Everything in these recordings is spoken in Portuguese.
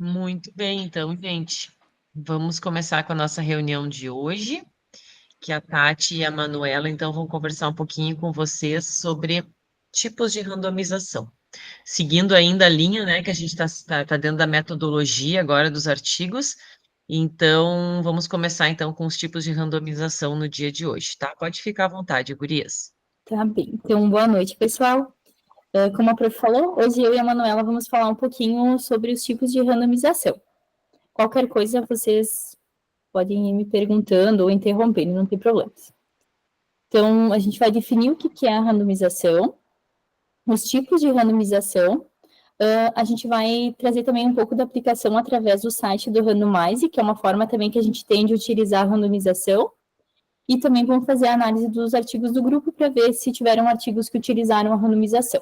Muito bem, então, gente, vamos começar com a nossa reunião de hoje, que a Tati e a Manuela, então, vão conversar um pouquinho com vocês sobre tipos de randomização. Seguindo ainda a linha, né, que a gente tá dentro da metodologia agora dos artigos, então, vamos começar, então, com os tipos de randomização no dia de hoje, tá? Pode ficar à vontade, gurias. Tá bem. Então, boa noite, pessoal. Como a prof falou, hoje eu e a Manuela vamos falar um pouquinho sobre os tipos de randomização. Qualquer coisa, vocês podem ir me perguntando ou interrompendo, não tem problemas. Então, a gente vai definir o que é a randomização, os tipos de randomização. A gente vai trazer também um pouco da aplicação através do site do Randomize, que é uma forma também que a gente tem de utilizar a randomização. E também vamos fazer a análise dos artigos do grupo para ver se tiveram artigos que utilizaram a randomização.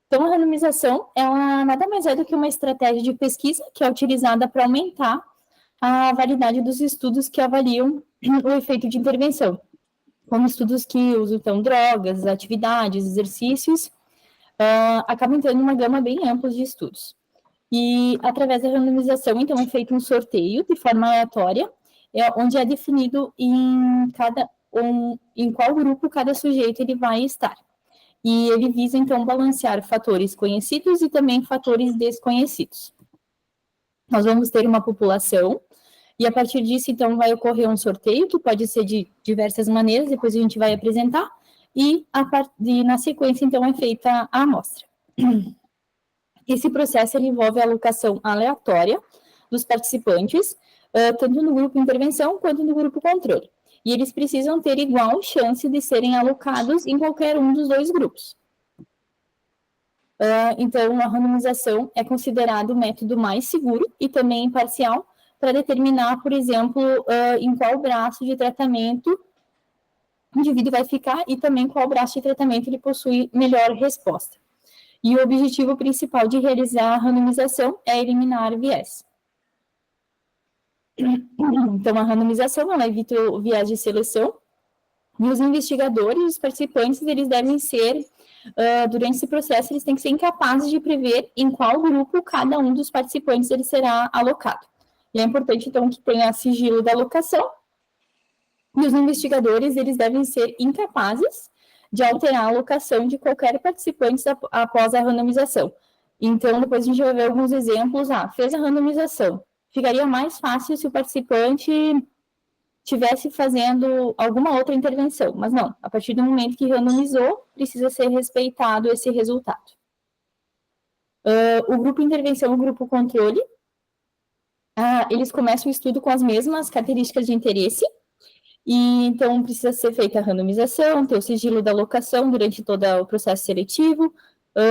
Então, a randomização, ela nada mais é do que uma estratégia de pesquisa que é utilizada para aumentar a validade dos estudos que avaliam o efeito de intervenção, como estudos que usam, então, drogas, atividades, exercícios, acabam tendo uma gama bem ampla de estudos. E, através da randomização, então, é feito um sorteio de forma aleatória, onde é definido em qual grupo cada sujeito ele vai estar. E ele visa, então, balancear fatores conhecidos e também fatores desconhecidos. Nós vamos ter uma população, e a partir disso, então, vai ocorrer um sorteio, que pode ser de diversas maneiras, depois a gente vai apresentar, e na sequência, então, é feita a amostra. Esse processo ele envolve a alocação aleatória dos participantes, tanto no grupo intervenção quanto no grupo controle. E eles precisam ter igual chance de serem alocados em qualquer um dos dois grupos. Então, a randomização é considerado o método mais seguro e também imparcial para determinar, por exemplo, em qual braço de tratamento o indivíduo vai ficar e também qual braço de tratamento ele possui melhor resposta. E o objetivo principal de realizar a randomização é eliminar viés. Então, a randomização, ela evita o viés de seleção, e os investigadores, os participantes, eles devem ser, durante esse processo, eles têm que ser incapazes de prever em qual grupo cada um dos participantes ele será alocado. E é importante, então, que tenha sigilo da alocação, e os investigadores, eles devem ser incapazes de alterar a alocação de qualquer participante após a randomização. Então, depois a gente vai ver alguns exemplos. Fez a randomização. Ficaria mais fácil se o participante estivesse fazendo alguma outra intervenção, mas não. A partir do momento que randomizou, precisa ser respeitado esse resultado. O grupo intervenção e o grupo controle, eles começam o estudo com as mesmas características de interesse, e então precisa ser feita a randomização, ter o sigilo da alocação durante todo o processo seletivo,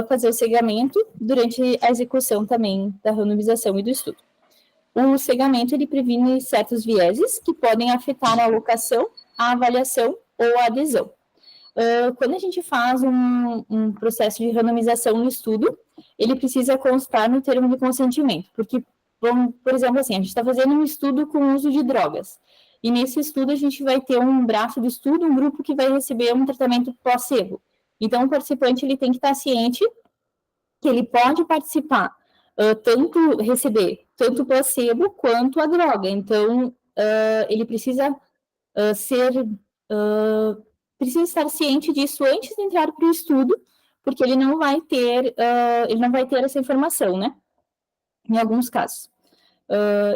fazer o cegamento durante a execução também da randomização e do estudo. O cegamento, ele previne certos vieses que podem afetar a alocação, a avaliação ou a adesão. Quando a gente faz um processo de randomização no estudo, ele precisa constar no termo de consentimento, porque, por exemplo, assim, a gente está fazendo um estudo com o uso de drogas, e nesse estudo a gente vai ter um braço do estudo, um grupo que vai receber um tratamento placebo. Então, o participante ele tem que estar ciente que ele pode participar, receber tanto o placebo quanto a droga. Então, ele precisa precisa estar ciente disso antes de entrar para o estudo, porque ele não vai ter essa informação, né? Em alguns casos.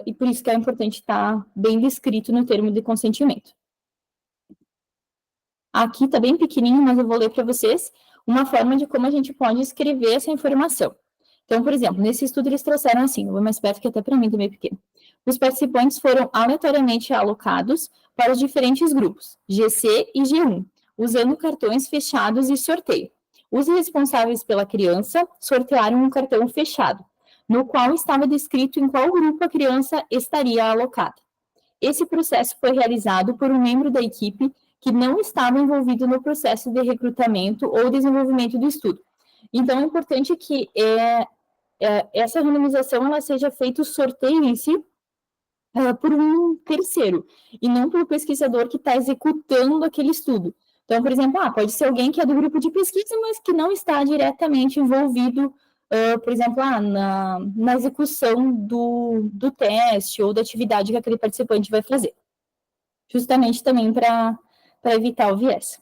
E por isso que é importante estar bem descrito no termo de consentimento. Aqui está bem pequenininho, mas eu vou ler para vocês uma forma de como a gente pode escrever essa informação. Então, por exemplo, nesse estudo eles trouxeram assim, vou mais perto que até para mim também é pequeno. Os participantes foram aleatoriamente alocados para os diferentes grupos, GC e G1, usando cartões fechados e sorteio. Os responsáveis pela criança sortearam um cartão fechado, no qual estava descrito em qual grupo a criança estaria alocada. Esse processo foi realizado por um membro da equipe que não estava envolvido no processo de recrutamento ou desenvolvimento do estudo. Então, é importante que essa randomização ela seja feita o sorteio em si por um terceiro, e não pelo pesquisador que está executando aquele estudo. Então, por exemplo, pode ser alguém que é do grupo de pesquisa, mas que não está diretamente envolvido por exemplo, na execução do teste ou da atividade que aquele participante vai fazer. Justamente também para evitar o viés.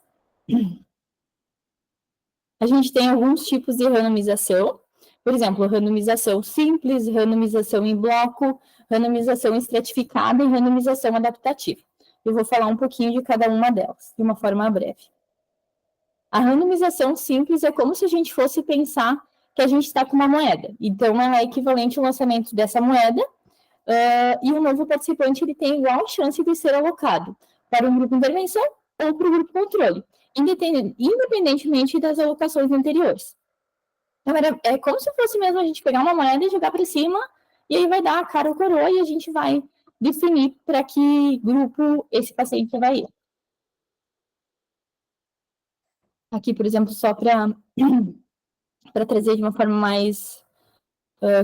A gente tem alguns tipos de randomização, por exemplo, randomização simples, randomização em bloco, randomização estratificada e randomização adaptativa. Eu vou falar um pouquinho de cada uma delas, de uma forma breve. A randomização simples é como se a gente fosse pensar que a gente está com uma moeda. Então, ela é equivalente ao lançamento dessa moeda, e o novo participante ele tem igual chance de ser alocado para um grupo de intervenção ou para o grupo controle, independentemente das alocações anteriores. Então, é como se fosse mesmo a gente pegar uma moeda e jogar para cima, e aí vai dar a cara ou coroa, e a gente vai definir para que grupo esse paciente vai ir. Aqui, por exemplo, só para trazer de uma forma mais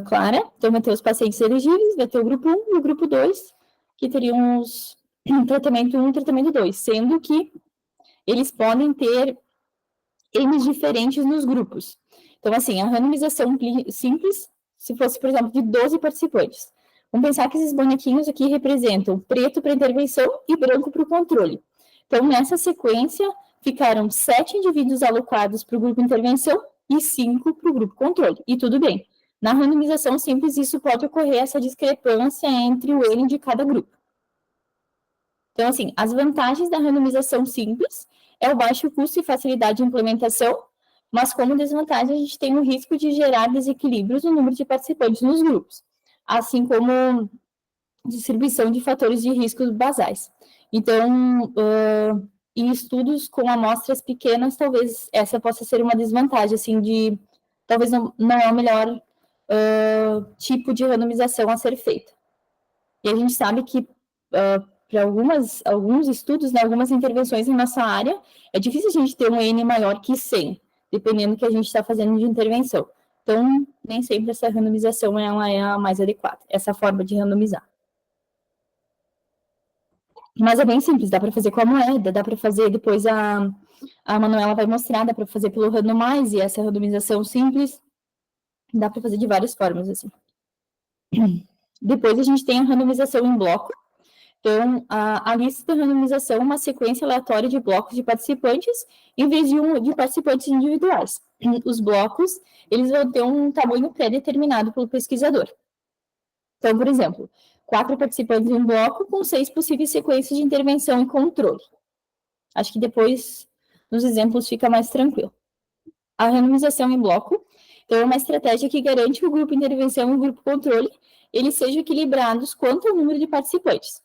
clara. Então, vai ter os pacientes elegíveis, vai ter o grupo 1 e o grupo 2, que teriam os tratamento 1 e tratamento 2, sendo que eles podem ter N's diferentes nos grupos. Então, assim, a randomização simples, se fosse, por exemplo, de 12 participantes. Vamos pensar que esses bonequinhos aqui representam preto para intervenção e branco para o controle. Então, nessa sequência, ficaram 7 indivíduos alocados para o grupo intervenção e 5 para o grupo controle. E tudo bem. Na randomização simples, isso pode ocorrer essa discrepância entre o N de cada grupo. Então, assim, as vantagens da randomização simples é o baixo custo e facilidade de implementação, mas como desvantagem, a gente tem o risco de gerar desequilíbrios no número de participantes nos grupos, assim como distribuição de fatores de risco basais. Então, em estudos com amostras pequenas, talvez essa possa ser uma desvantagem, assim, talvez não é o melhor tipo de randomização a ser feita. E a gente sabe que para alguns estudos, né, algumas intervenções em nossa área, é difícil a gente ter um N maior que 100, dependendo do que a gente está fazendo de intervenção. Então, nem sempre essa randomização ela é a mais adequada, essa forma de randomizar. Mas é bem simples, dá para fazer com a moeda, dá para fazer, depois a Manuela vai mostrar, dá para fazer pelo randomize, e essa randomização simples, dá para fazer de várias formas, assim. Depois a gente tem a randomização em bloco. Então, a lista de randomização é uma sequência aleatória de blocos de participantes, em vez de participantes individuais. Os blocos, eles vão ter um tamanho pré-determinado pelo pesquisador. Então, por exemplo, 4 participantes em um bloco com 6 possíveis sequências de intervenção e controle. Acho que depois, nos exemplos, fica mais tranquilo. A randomização em bloco, então, é uma estratégia que garante que o grupo intervenção e o grupo controle, eles sejam equilibrados quanto ao número de participantes.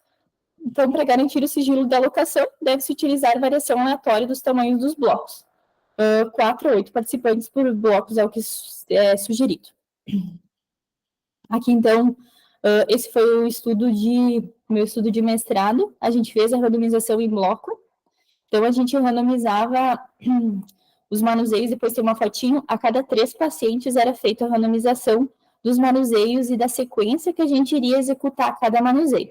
Então, para garantir o sigilo da alocação, deve-se utilizar variação aleatória dos tamanhos dos blocos. 4 a 8 participantes por blocos é o que é sugerido. Aqui, então, esse foi o meu estudo de mestrado. A gente fez a randomização em bloco. Então, a gente randomizava os manuseios, depois tem uma fotinho, a cada 3 pacientes era feita a randomização dos manuseios e da sequência que a gente iria executar cada manuseio.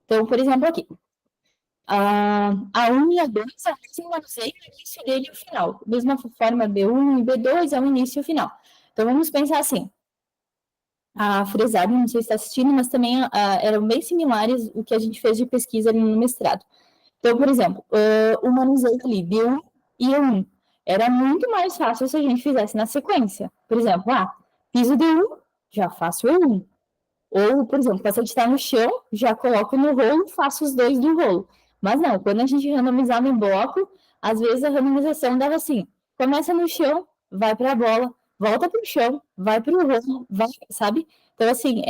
Então, por exemplo, aqui, a 1 e a 2 é o mesmo manuseio, o início dele e o final. Da mesma forma, B1 e B2 é o início e o final. Então, vamos pensar assim, a Fresado, não sei se está assistindo, mas também eram bem similares o que a gente fez de pesquisa ali no mestrado. Então, por exemplo, o manuseio ali, B1 e E1, era muito mais fácil se a gente fizesse na sequência. Por exemplo, fiz o D1, já faço o E1. Ou, por exemplo, o paciente está no chão, já coloco no rolo, faço os 2 do rolo. Mas não, quando a gente randomizava em bloco, às vezes a randomização dava assim, começa no chão, vai para a bola, volta para o chão, vai para o rolo, vai, sabe? Então, assim,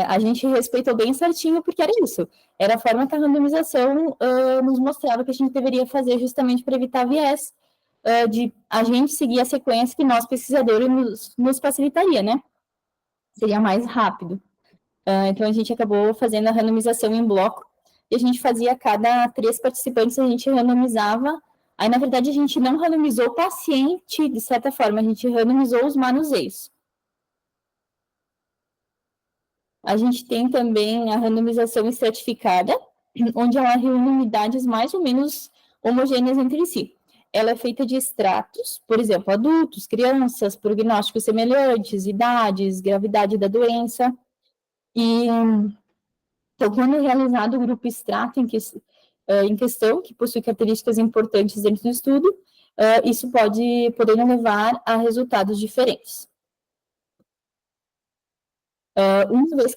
a gente respeitou bem certinho, porque era isso. Era a forma que a randomização nos mostrava que a gente deveria fazer justamente para evitar viés, de a gente seguir a sequência que nós, pesquisadores, nos facilitaria, né? Seria mais rápido. Então, a gente acabou fazendo a randomização em bloco, e a gente fazia a cada 3 participantes, a gente randomizava. Aí, na verdade, a gente não randomizou o paciente, de certa forma, a gente randomizou os manuseios. A gente tem também a randomização estratificada, onde ela reúne unidades mais ou menos homogêneas entre si. ela é feita de extratos, por exemplo, adultos, crianças, prognósticos semelhantes, idades, gravidade da doença. E, então, quando é realizado o grupo extrato em questão, que possui características importantes dentro do estudo, isso poder levar a resultados diferentes. Uma vez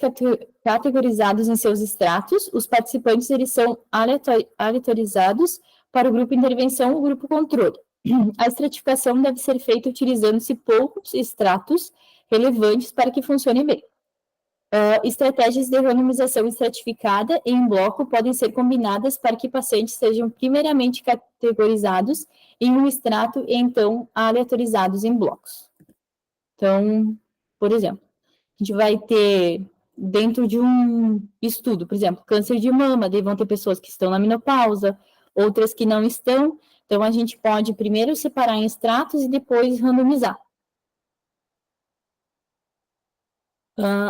categorizados em seus extratos, os participantes eles são aleatorizados para o grupo intervenção e o grupo controle. A estratificação deve ser feita utilizando-se poucos extratos relevantes para que funcione bem. Estratégias de randomização estratificada em bloco podem ser combinadas para que pacientes sejam primeiramente categorizados em um extrato e então aleatorizados em blocos. Então, por exemplo, a gente vai ter, dentro de um estudo, por exemplo, câncer de mama, daí vão ter pessoas que estão na menopausa, outras que não estão, então a gente pode primeiro separar em extratos e depois randomizar.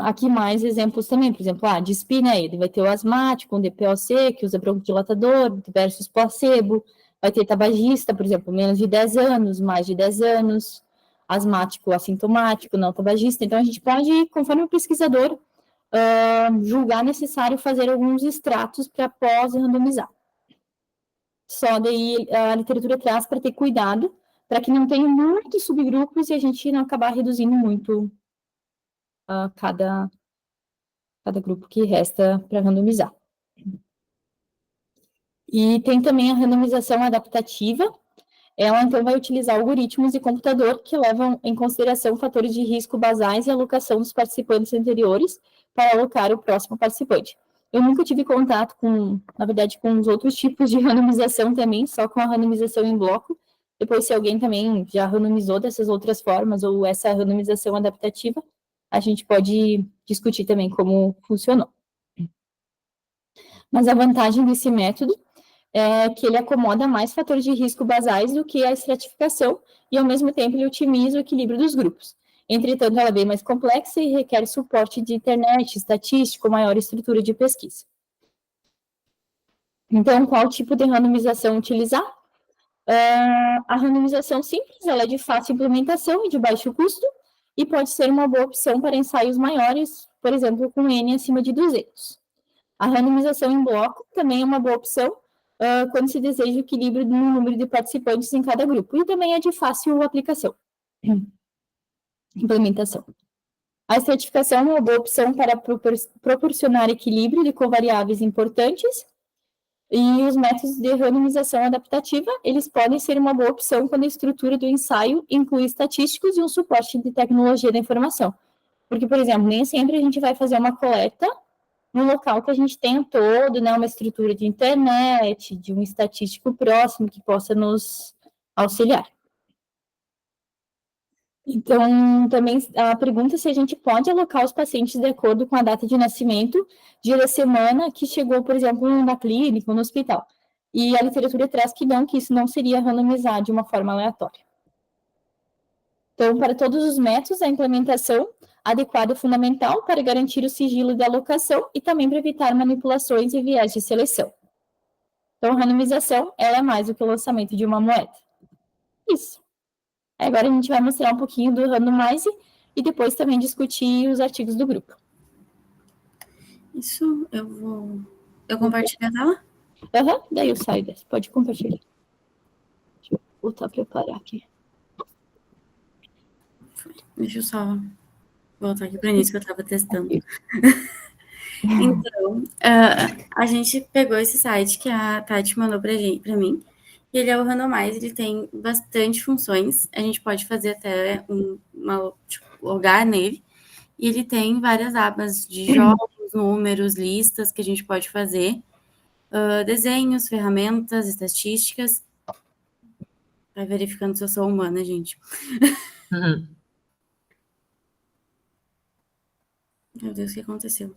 Aqui mais exemplos também, por exemplo, dispina, ele vai ter o asmático, um DPOC, que usa broncodilatador, versus placebo, vai ter tabagista, por exemplo, menos de 10 anos, mais de 10 anos, asmático, assintomático, não tabagista. Então, a gente pode, conforme o pesquisador, julgar necessário fazer alguns extratos para pós-randomizar. Só daí a literatura traz para ter cuidado, para que não tenha muitos subgrupos e a gente não acabar reduzindo muito cada grupo que resta para randomizar. E tem também a randomização adaptativa. Ela, então, vai utilizar algoritmos de computador que levam em consideração fatores de risco basais e alocação dos participantes anteriores para alocar o próximo participante. Eu nunca tive contato na verdade, com os outros tipos de randomização também, só com a randomização em bloco. Depois, se alguém também já randomizou dessas outras formas, ou essa randomização adaptativa, a gente pode discutir também como funcionou. Mas a vantagem desse método é que ele acomoda mais fatores de risco basais do que a estratificação e, ao mesmo tempo, ele otimiza o equilíbrio dos grupos. Entretanto, ela é bem mais complexa e requer suporte de internet, estatístico, maior estrutura de pesquisa. Então, qual tipo de randomização utilizar? A randomização simples, ela é de fácil implementação e de baixo custo, e pode ser uma boa opção para ensaios maiores, por exemplo, com N acima de 200. A randomização em bloco também é uma boa opção, quando se deseja o equilíbrio no número de participantes em cada grupo, e também é de fácil aplicação, implementação. A estratificação é uma boa opção para proporcionar equilíbrio de covariáveis importantes, e os métodos de randomização adaptativa, eles podem ser uma boa opção quando a estrutura do ensaio inclui estatísticos e um suporte de tecnologia da informação. Porque, por exemplo, nem sempre a gente vai fazer uma coleta no local que a gente tenha todo, né, uma estrutura de internet, de um estatístico próximo que possa nos auxiliar. Então, também a pergunta é se a gente pode alocar os pacientes de acordo com a data de nascimento, dia da semana que chegou, por exemplo, na clínica ou no hospital. E a literatura traz que não, que isso não seria randomizar de uma forma aleatória. Então, para todos os métodos, a implementação adequada é fundamental para garantir o sigilo da alocação e também para evitar manipulações e viés de seleção. Então, a randomização, ela é mais do que o lançamento de uma moeda. Isso. Agora a gente vai mostrar um pouquinho do randomize e depois também discutir os artigos do grupo. Isso, eu compartilho a tela? Daí eu saio dessa. Pode compartilhar. Deixa eu voltar a preparar aqui. Deixa eu só voltar aqui para o início que eu estava testando. Então, a gente pegou esse site que a Tati mandou para mim, e ele é o Randomize, ele tem bastante funções, a gente pode fazer até logar nele, e ele tem várias abas de jogos, números, listas que a gente pode fazer, desenhos, ferramentas, estatísticas. Vai verificando se eu sou humana, gente. Meu Deus, o que aconteceu?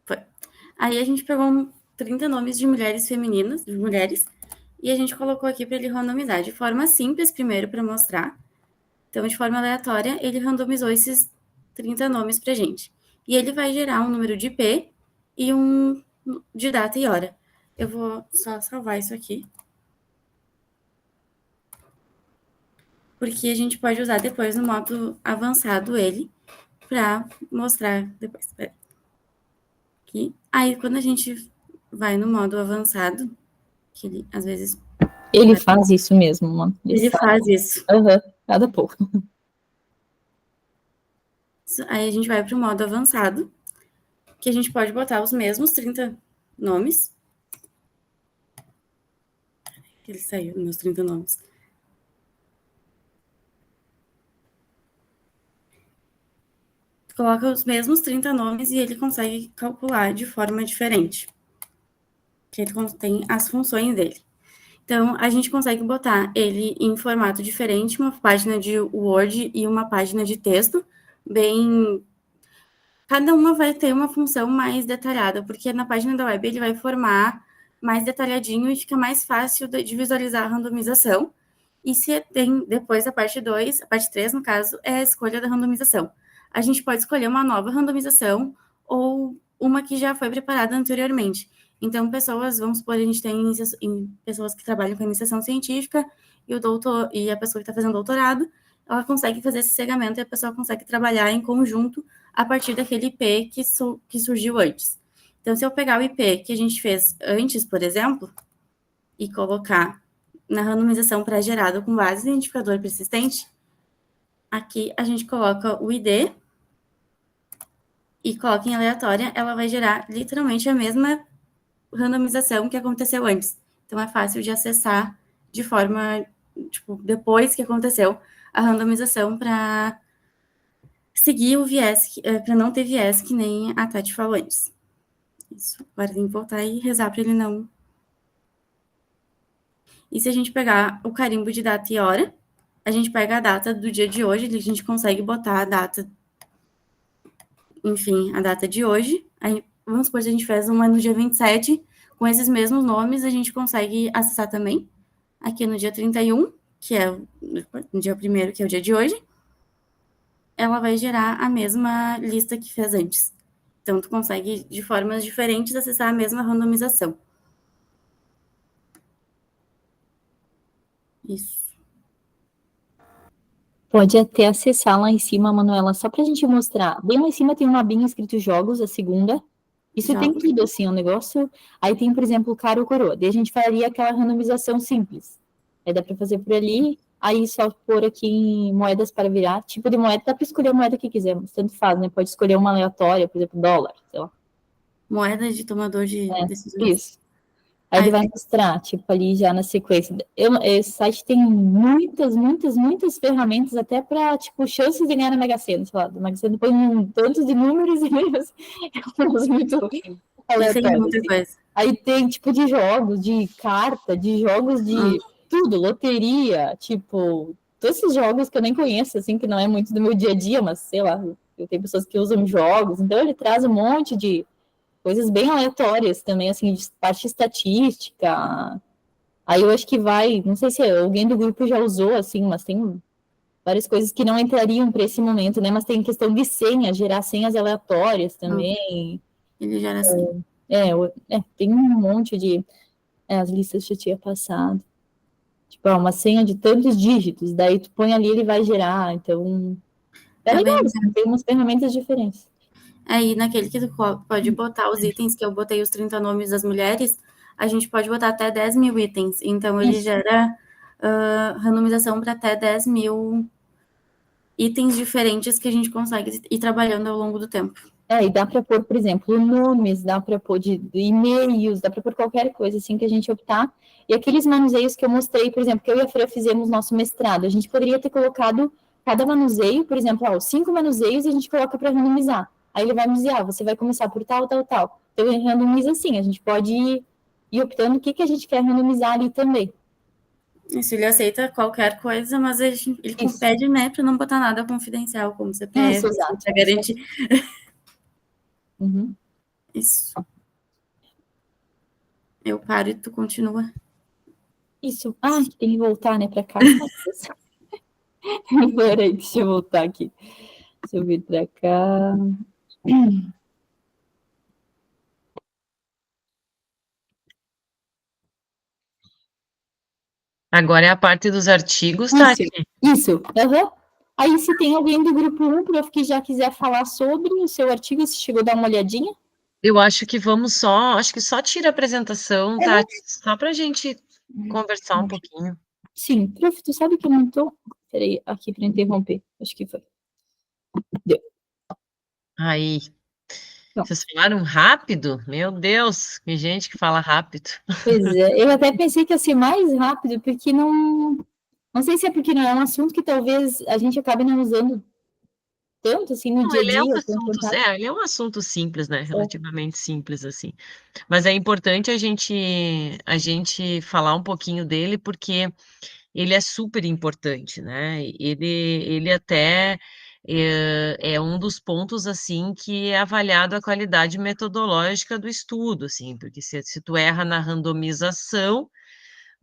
Foi. Aí a gente pegou 30 nomes de mulheres femininas, de mulheres, e a gente colocou aqui para ele randomizar de forma simples primeiro para mostrar. Então, de forma aleatória, ele randomizou esses 30 nomes para a gente. E ele vai gerar um número de IP e um de data e hora. Eu vou só salvar isso aqui. Porque a gente pode usar depois no modo avançado ele para mostrar depois. Espera. Aqui. Aí, quando a gente vai no modo avançado, que ele, às vezes... Ele faz isso mesmo, mano. Ele faz isso. Cada pouco. Aí a gente vai para o modo avançado, que a gente pode botar os mesmos 30 nomes. Ele saiu, meus 30 nomes. Coloca os mesmos 30 nomes e ele consegue calcular de forma diferente. Que ele tem as funções dele. Então, a gente consegue botar ele em formato diferente, uma página de Word e uma página de texto, bem... Cada uma vai ter uma função mais detalhada, porque na página da web ele vai formar mais detalhadinho e fica mais fácil de visualizar a randomização. E se tem depois a parte 2, a parte 3, no caso, é a escolha da randomização. A gente pode escolher uma nova randomização ou uma que já foi preparada anteriormente. Então, pessoas, vamos supor, a gente tem pessoas que trabalham com iniciação científica e a pessoa que está fazendo doutorado, ela consegue fazer esse cegamento e a pessoa consegue trabalhar em conjunto a partir daquele IP que surgiu antes. Então, se eu pegar o IP que a gente fez antes, por exemplo, e colocar na randomização pré-gerada com base em identificador persistente, aqui a gente coloca o ID e coloca em aleatória, ela vai gerar literalmente a mesma randomização que aconteceu antes. Então, é fácil de acessar de forma, tipo, depois que aconteceu a randomização para seguir o viés, para não ter viés que nem a Tati falou antes. Isso, agora tem que voltar e rezar para ele não. E se a gente pegar o carimbo de data e hora, a gente pega a data do dia de hoje, a gente consegue botar a data, enfim, a data de hoje. Aí, vamos supor que a gente fez uma no dia 27, com esses mesmos nomes, a gente consegue acessar também. Aqui no dia 31, que é no dia 1º, que é o dia de hoje, ela vai gerar a mesma lista que fez antes. Então, tu consegue, de formas diferentes, acessar a mesma randomização. Isso. Pode até acessar lá em cima, Manuela, só pra gente mostrar. Bem lá em cima tem uma abinha escrito jogos, a segunda. Isso tem tudo, assim, um negócio. Aí tem, por exemplo, cara ou coroa. Daí a gente faria aquela randomização simples. Aí dá pra fazer por ali. Aí só pôr aqui em moedas para virar. Tipo de moeda, dá pra escolher a moeda que quisermos. Tanto faz, né? Pode escolher uma aleatória, por exemplo, dólar, sei lá. Moeda de tomador de decisões. Isso. Aí ele vai mostrar, tipo, ali já na sequência. Esse site tem muitas ferramentas, até para, tipo, chances de ganhar na Mega Sena, sei lá. Na Mega Sena põe tantos de números e é muito aleatório. Assim. Aí tem, tipo, de jogos, de carta, de jogos de tudo, loteria, tipo, todos esses jogos que eu nem conheço, assim, que não é muito do meu dia a dia, mas, sei lá, eu tenho pessoas que usam jogos, então ele traz um monte de coisas bem aleatórias também, assim, de parte estatística. Aí eu acho que vai, não sei se alguém do grupo já usou, assim, mas tem várias coisas que não entrariam para esse momento, né? Mas tem questão de senha, gerar senhas aleatórias também. Ele gera senha. Tem um monte de... as listas já tinha passado. Tipo, uma senha de tantos dígitos, daí tu põe ali, ele vai gerar, então... É legal, assim, tem umas ferramentas diferentes. Aí, naquele que tu pode botar os itens, que eu botei os 30 nomes das mulheres, a gente pode botar até 10 mil itens. Então, ele gera randomização para até 10 mil itens diferentes que a gente consegue ir trabalhando ao longo do tempo. E dá para pôr, por exemplo, nomes, dá para pôr de e-mails, dá para pôr qualquer coisa assim que a gente optar. E aqueles manuseios que eu mostrei, por exemplo, que eu e a Fran fizemos nosso mestrado, a gente poderia ter colocado cada manuseio, por exemplo, 5 manuseios e a gente coloca para randomizar. Aí ele vai me dizer, você vai começar por tal, tal, tal. Então ele randomiza assim, a gente pode ir optando o que a gente quer randomizar ali também. Isso, ele aceita qualquer coisa, mas ele pede, né, para não botar nada confidencial, como CPF, para garantir. Isso. Eu paro e tu continua. Isso. Tem que voltar, né, para cá. Peraí, deixa eu voltar aqui. Deixa eu vir para cá. Agora é a parte dos artigos, Tati. Isso. Uhum. Aí, se tem alguém do grupo 1, prof, que já quiser falar sobre o seu artigo, se chegou a dar uma olhadinha. Eu acho que acho que só tira a apresentação, Tati, só para a gente conversar um pouquinho. Sim, prof, tu sabe que eu não tô... Peraí, aqui para interromper. Acho que foi. Deu. Aí. Não. Vocês falaram rápido? Meu Deus, que gente que fala rápido. Pois é, eu até pensei que ia ser mais rápido, porque não sei se é porque não é um assunto que talvez a gente acabe não usando tanto, assim, no dia a Ele é um dia. assunto, ele é um assunto simples, né? Relativamente simples, assim. Mas é importante a gente falar um pouquinho dele, porque ele é super importante, né? Ele até é um dos pontos, assim, que é avaliado a qualidade metodológica do estudo, assim, porque se tu erra na randomização,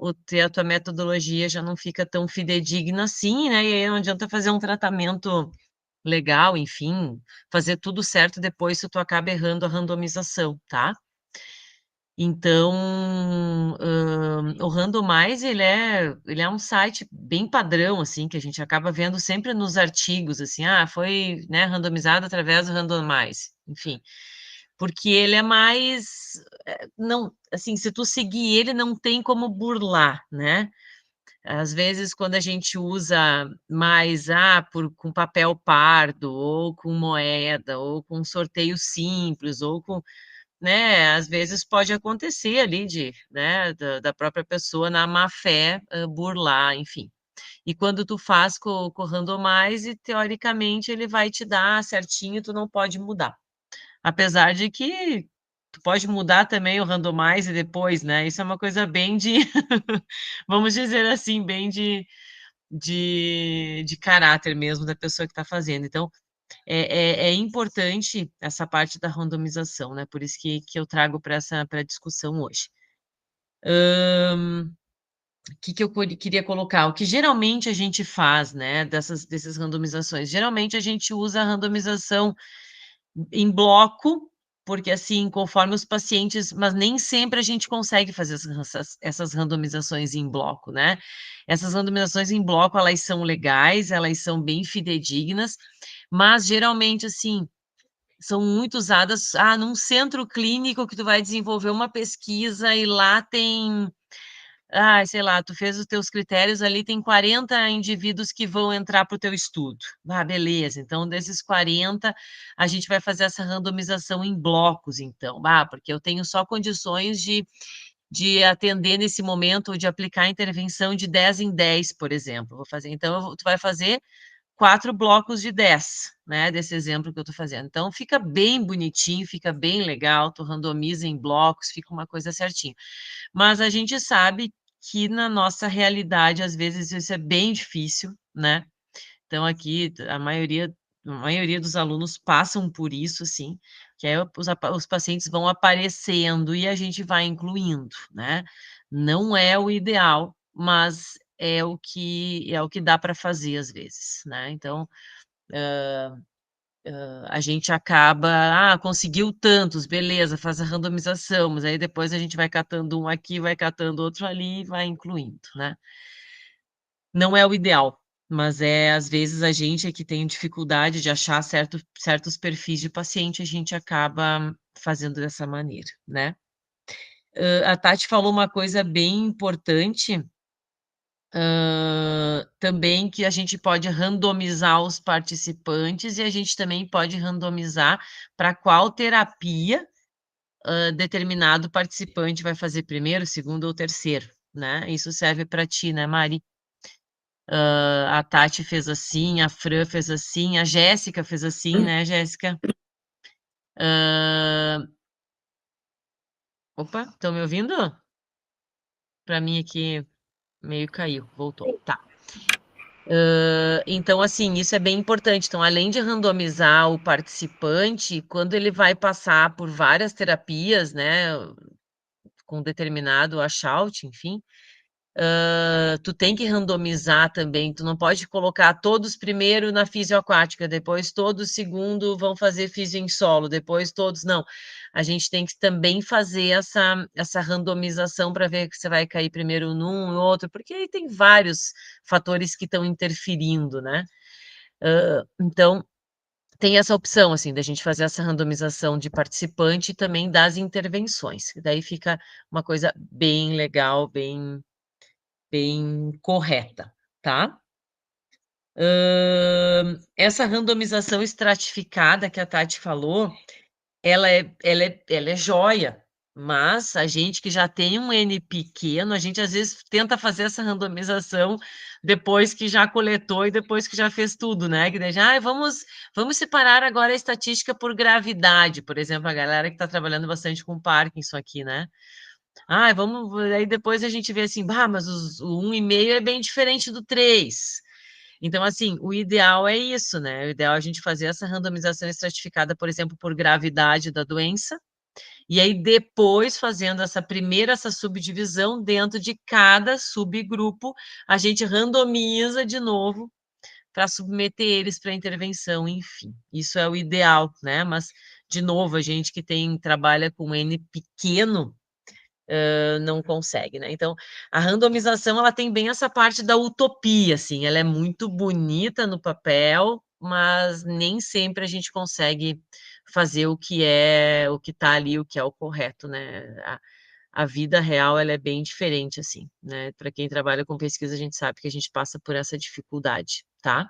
a tua metodologia já não fica tão fidedigna assim, né? E aí não adianta fazer um tratamento legal, enfim, fazer tudo certo depois se tu acaba errando a randomização, tá? Então, o Randomize, ele é um site bem padrão, assim, que a gente acaba vendo sempre nos artigos, assim, foi, né, randomizado através do Randomize, enfim, porque ele é mais, não, assim, se tu seguir ele, não tem como burlar, né? Às vezes, quando a gente usa mais, com papel pardo, ou com moeda, ou com sorteio simples, ou com, né, às vezes pode acontecer ali né, da própria pessoa na má fé, burlar, enfim. E quando tu faz com o Randomize, teoricamente ele vai te dar certinho, tu não pode mudar. Apesar de que tu pode mudar também o Randomize depois, né, isso é uma coisa bem de vamos dizer assim, bem de caráter mesmo da pessoa que está fazendo. Então, é importante essa parte da randomização, né? Por isso que eu trago para a discussão hoje. O que eu queria colocar? O que geralmente a gente faz, né, dessas randomizações? Geralmente a gente usa a randomização em bloco, porque assim, conforme os pacientes, mas nem sempre a gente consegue fazer essas randomizações em bloco, né? Essas randomizações em bloco, elas são legais, elas são bem fidedignas, mas geralmente, assim, são muito usadas, num centro clínico que tu vai desenvolver uma pesquisa e lá tem, sei lá, tu fez os teus critérios, ali tem 40 indivíduos que vão entrar para o teu estudo. Beleza, então desses 40, a gente vai fazer essa randomização em blocos, então. Porque eu tenho só condições de atender nesse momento, ou de aplicar a intervenção de 10 em 10, por exemplo. Vou fazer, então, tu vai fazer 4 blocos de 10, né, desse exemplo que eu estou fazendo. Então, fica bem bonitinho, fica bem legal, tu randomiza em blocos, fica uma coisa certinha. Mas a gente sabe que na nossa realidade, às vezes, isso é bem difícil, né? Então, aqui, a maioria dos alunos passam por isso, assim, que aí os pacientes vão aparecendo e a gente vai incluindo, né? Não é o ideal, mas é o que dá para fazer às vezes, né? Então, a gente acaba, conseguiu tantos, beleza, faz a randomização, mas aí depois a gente vai catando um aqui, vai catando outro ali e vai incluindo, né? Não é o ideal, mas às vezes a gente é que tem dificuldade de achar certos perfis de paciente, a gente acaba fazendo dessa maneira, né? A Tati falou uma coisa bem importante, também, que a gente pode randomizar os participantes e a gente também pode randomizar para qual terapia determinado participante vai fazer primeiro, segundo ou terceiro, né? Isso serve para ti, né, Mari? A Tati fez assim, a Fran fez assim, a Jéssica fez assim, né, Jéssica? Opa, estão me ouvindo? Para mim aqui meio caiu, voltou. Tá. Então, assim, isso é bem importante. Então, além de randomizar o participante, quando ele vai passar por várias terapias, né, com determinado washout, enfim, tu tem que randomizar também, tu não pode colocar todos primeiro na fisioaquática, depois todos segundo vão fazer fisio em solo, depois todos, não. A gente tem que também fazer essa randomização para ver que você vai cair primeiro num e outro, porque aí tem vários fatores que estão interferindo, né? Então, tem essa opção, assim, da gente fazer essa randomização de participante e também das intervenções. Daí fica uma coisa bem legal, bem correta, tá? Essa randomização estratificada que a Tati falou, ela é joia, mas a gente que já tem um N pequeno, a gente às vezes tenta fazer essa randomização depois que já coletou e depois que já fez tudo, né? Que daí já, vamos separar agora a estatística por gravidade, por exemplo, a galera que está trabalhando bastante com Parkinson aqui, né? Vamos. Aí depois a gente vê assim, mas o 1,5 é bem diferente do 3. Então, assim, o ideal é isso, né? O ideal é a gente fazer essa randomização estratificada, por exemplo, por gravidade da doença, e aí depois, fazendo essa subdivisão dentro de cada subgrupo, a gente randomiza de novo para submeter eles para intervenção, enfim. Isso é o ideal, né? Mas, de novo, a gente que trabalha com N pequeno, não consegue, né? Então, a randomização, ela tem bem essa parte da utopia, assim, ela é muito bonita no papel, mas nem sempre a gente consegue fazer o que está ali, o que é o correto, né? A vida real, ela é bem diferente, assim, né? Para quem trabalha com pesquisa, a gente sabe que a gente passa por essa dificuldade, tá?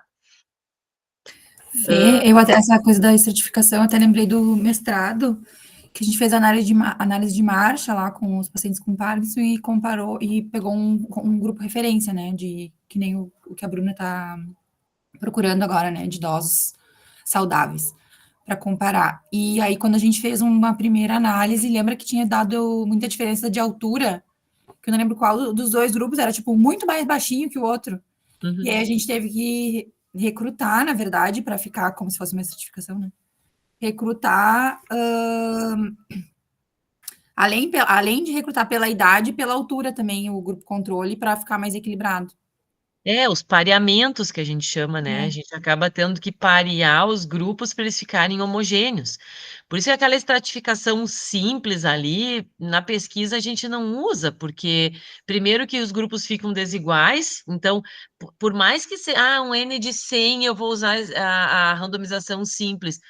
Fê, essa coisa da estratificação, eu até lembrei do mestrado, que a gente fez análise de marcha lá com os pacientes com Parkinson e comparou e pegou um grupo referência, né, de que nem o que a Bruna está procurando agora, né, de idosos saudáveis, para comparar. E aí, quando a gente fez uma primeira análise, lembra que tinha dado muita diferença de altura, que eu não lembro qual dos dois grupos, era tipo muito mais baixinho que o outro. Uhum. E aí a gente teve que recrutar, na verdade, para ficar como se fosse uma certificação, né? Recrutar, além de recrutar pela idade, pela altura também, o grupo controle, para ficar mais equilibrado. Os pareamentos que a gente chama, né? A gente acaba tendo que parear os grupos para eles ficarem homogêneos. Por isso que aquela estratificação simples ali, na pesquisa a gente não usa, porque primeiro que os grupos ficam desiguais, então, por mais que um N de 100 eu vou usar a randomização simples,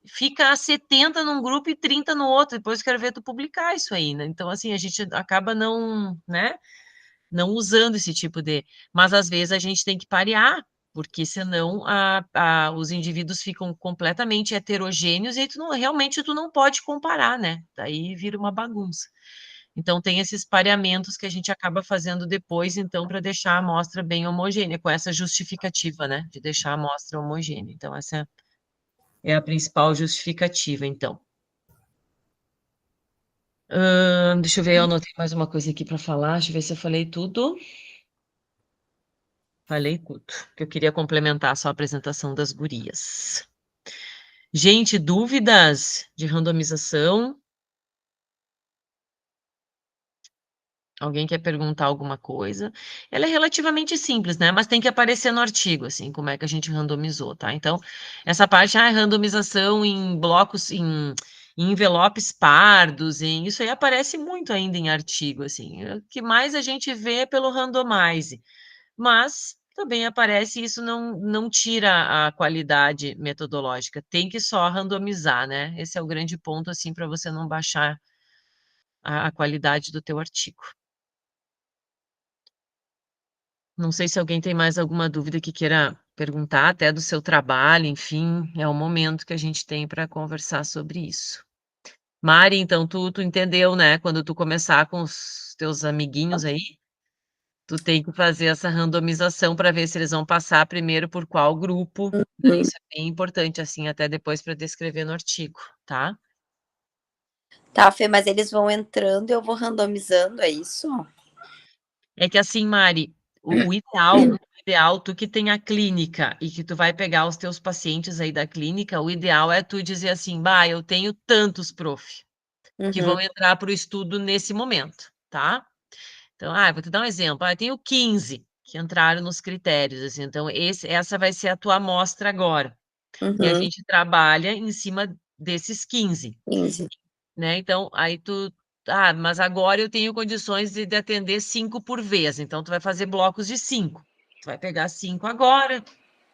fica 70 num grupo e 30 no outro, depois eu quero ver tu publicar isso aí, né? Então, assim, a gente acaba não, né? Não usando esse tipo de. Mas às vezes a gente tem que parear, porque senão os indivíduos ficam completamente heterogêneos e aí realmente tu não pode comparar, né? Daí vira uma bagunça. Então tem esses pareamentos que a gente acaba fazendo depois, então, para deixar a amostra bem homogênea, com essa justificativa, né? De deixar a amostra homogênea. Então, essa é a principal justificativa, então. Deixa eu ver, eu anotei mais uma coisa aqui para falar. Deixa eu ver se eu falei tudo. Falei tudo, que eu queria complementar só a apresentação das gurias. Gente, dúvidas de randomização? Alguém quer perguntar alguma coisa? Ela é relativamente simples, né? Mas tem que aparecer no artigo, assim, como é que a gente randomizou, tá? Então, essa parte, randomização em blocos, em envelopes pardos, isso aí aparece muito ainda em artigo, assim. O que mais a gente vê é pelo randomize. Mas também aparece, isso não tira a qualidade metodológica, tem que só randomizar, né? Esse é o grande ponto, assim, para você não baixar a qualidade do teu artigo. Não sei se alguém tem mais alguma dúvida que queira perguntar, até do seu trabalho, enfim, é o momento que a gente tem para conversar sobre isso. Mari, então, tu entendeu, né? Quando tu começar com os teus amiguinhos aí, tu tem que fazer essa randomização para ver se eles vão passar primeiro por qual grupo. Isso é bem importante, assim, até depois para descrever no artigo, tá? Tá, Fê, mas eles vão entrando e eu vou randomizando, é isso? É que assim, Mari, o ideal, tu que tem a clínica e que tu vai pegar os teus pacientes aí da clínica, o ideal é tu dizer assim, eu tenho tantos, prof, que vão entrar para o estudo nesse momento, tá? Então, vou te dar um exemplo. Eu tenho 15 que entraram nos critérios, assim, então essa vai ser a tua amostra agora. E a Uhum, gente trabalha em cima desses 15, 15. né? Então, aí tu, mas agora eu tenho condições de atender 5 por vez, então tu vai fazer blocos de 5. Tu vai pegar 5 agora,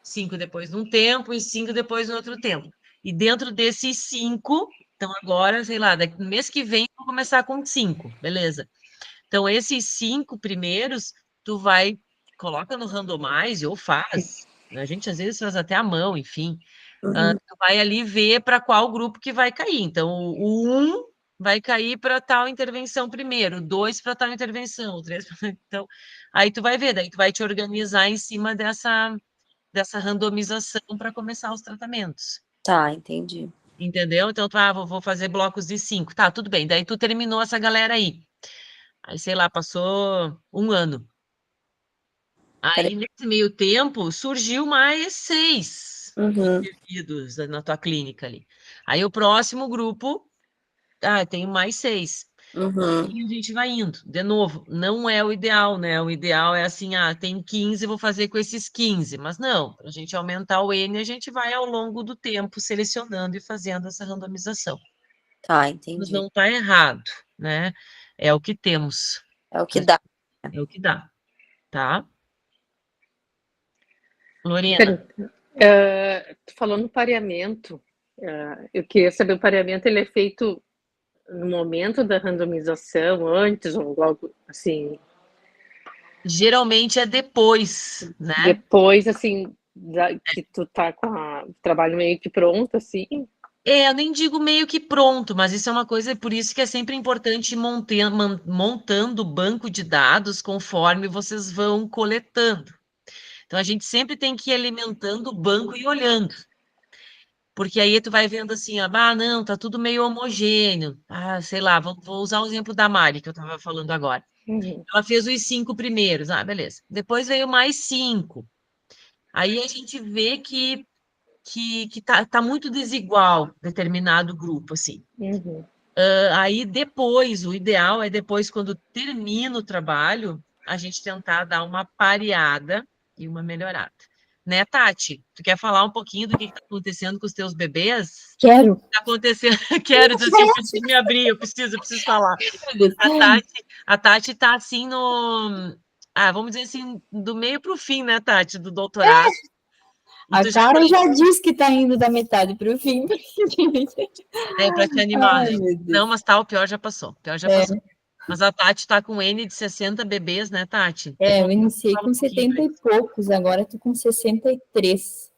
5 depois num tempo e 5 depois no outro tempo. E dentro desses 5, então agora, sei lá, no mês que vem eu vou começar com 5, beleza? Então, esses 5 primeiros, tu coloca no randomize ou faz. A gente às vezes faz até à mão, enfim. Uhum, Tu vai ali ver para qual grupo que vai cair. Então, o 1 vai cair para tal intervenção primeiro, o 2 para tal intervenção, o 3 para... Então, aí tu vai ver, daí tu vai te organizar em cima dessa randomização para começar os tratamentos. tá, entendi. Entendeu? Então, vou fazer blocos de 5. Tá, tudo bem. Daí tu terminou essa galera aí. Aí, sei lá, passou um ano. Peraí. Aí, nesse meio tempo, surgiu mais 6 Uhum, indivíduos na tua clínica ali. Aí, o próximo grupo, tem mais 6. uhum, E a gente vai indo. De novo, não é o ideal, né? O ideal é assim, tem 15, vou fazer com esses 15. Mas não, para a gente aumentar o N, a gente vai ao longo do tempo selecionando e fazendo essa randomização. tá, Mas entendi. não está errado, né? É o que temos. É o que dá. É o que dá, tá? Lorena. Falando no pareamento, eu queria saber, o pareamento ele é feito no momento da randomização, antes ou logo, assim, Geralmente é depois, né? depois, assim, que tu tá com o trabalho meio que pronto, assim? Eu nem digo meio que pronto, mas isso é uma coisa, por isso que é sempre importante ir montando o banco de dados conforme vocês vão coletando. Então, a gente sempre tem que ir alimentando o banco e olhando. Porque aí tu vai vendo assim, não, tá tudo meio homogêneo. Sei lá, vou usar o exemplo da Mari, que eu estava falando agora. Uhum. Ela fez os 5 primeiros, beleza. Depois veio mais 5. Aí a gente vê que tá muito desigual determinado grupo, assim. Uhum. Aí depois, o ideal é depois, quando termina o trabalho, a gente tentar dar uma pareada e uma melhorada. Né, Tati? Tu quer falar um pouquinho do que está acontecendo com os teus bebês? Quero. Está acontecendo, quero dizer assim, eu preciso me abrir, eu preciso falar. A Tati está assim no... vamos dizer assim, do meio para o fim, né, Tati, do doutorado. E A tu já Carol tem... já disse que tá indo da metade para o fim. para te animar. Ai, meu Deus. Não, mas o pior já passou. O pior já passou. Mas a Tati tá com N de 60 bebês, né, Tati? Eu iniciei Fala com um pouquinho 70 e poucos, agora tô com 63.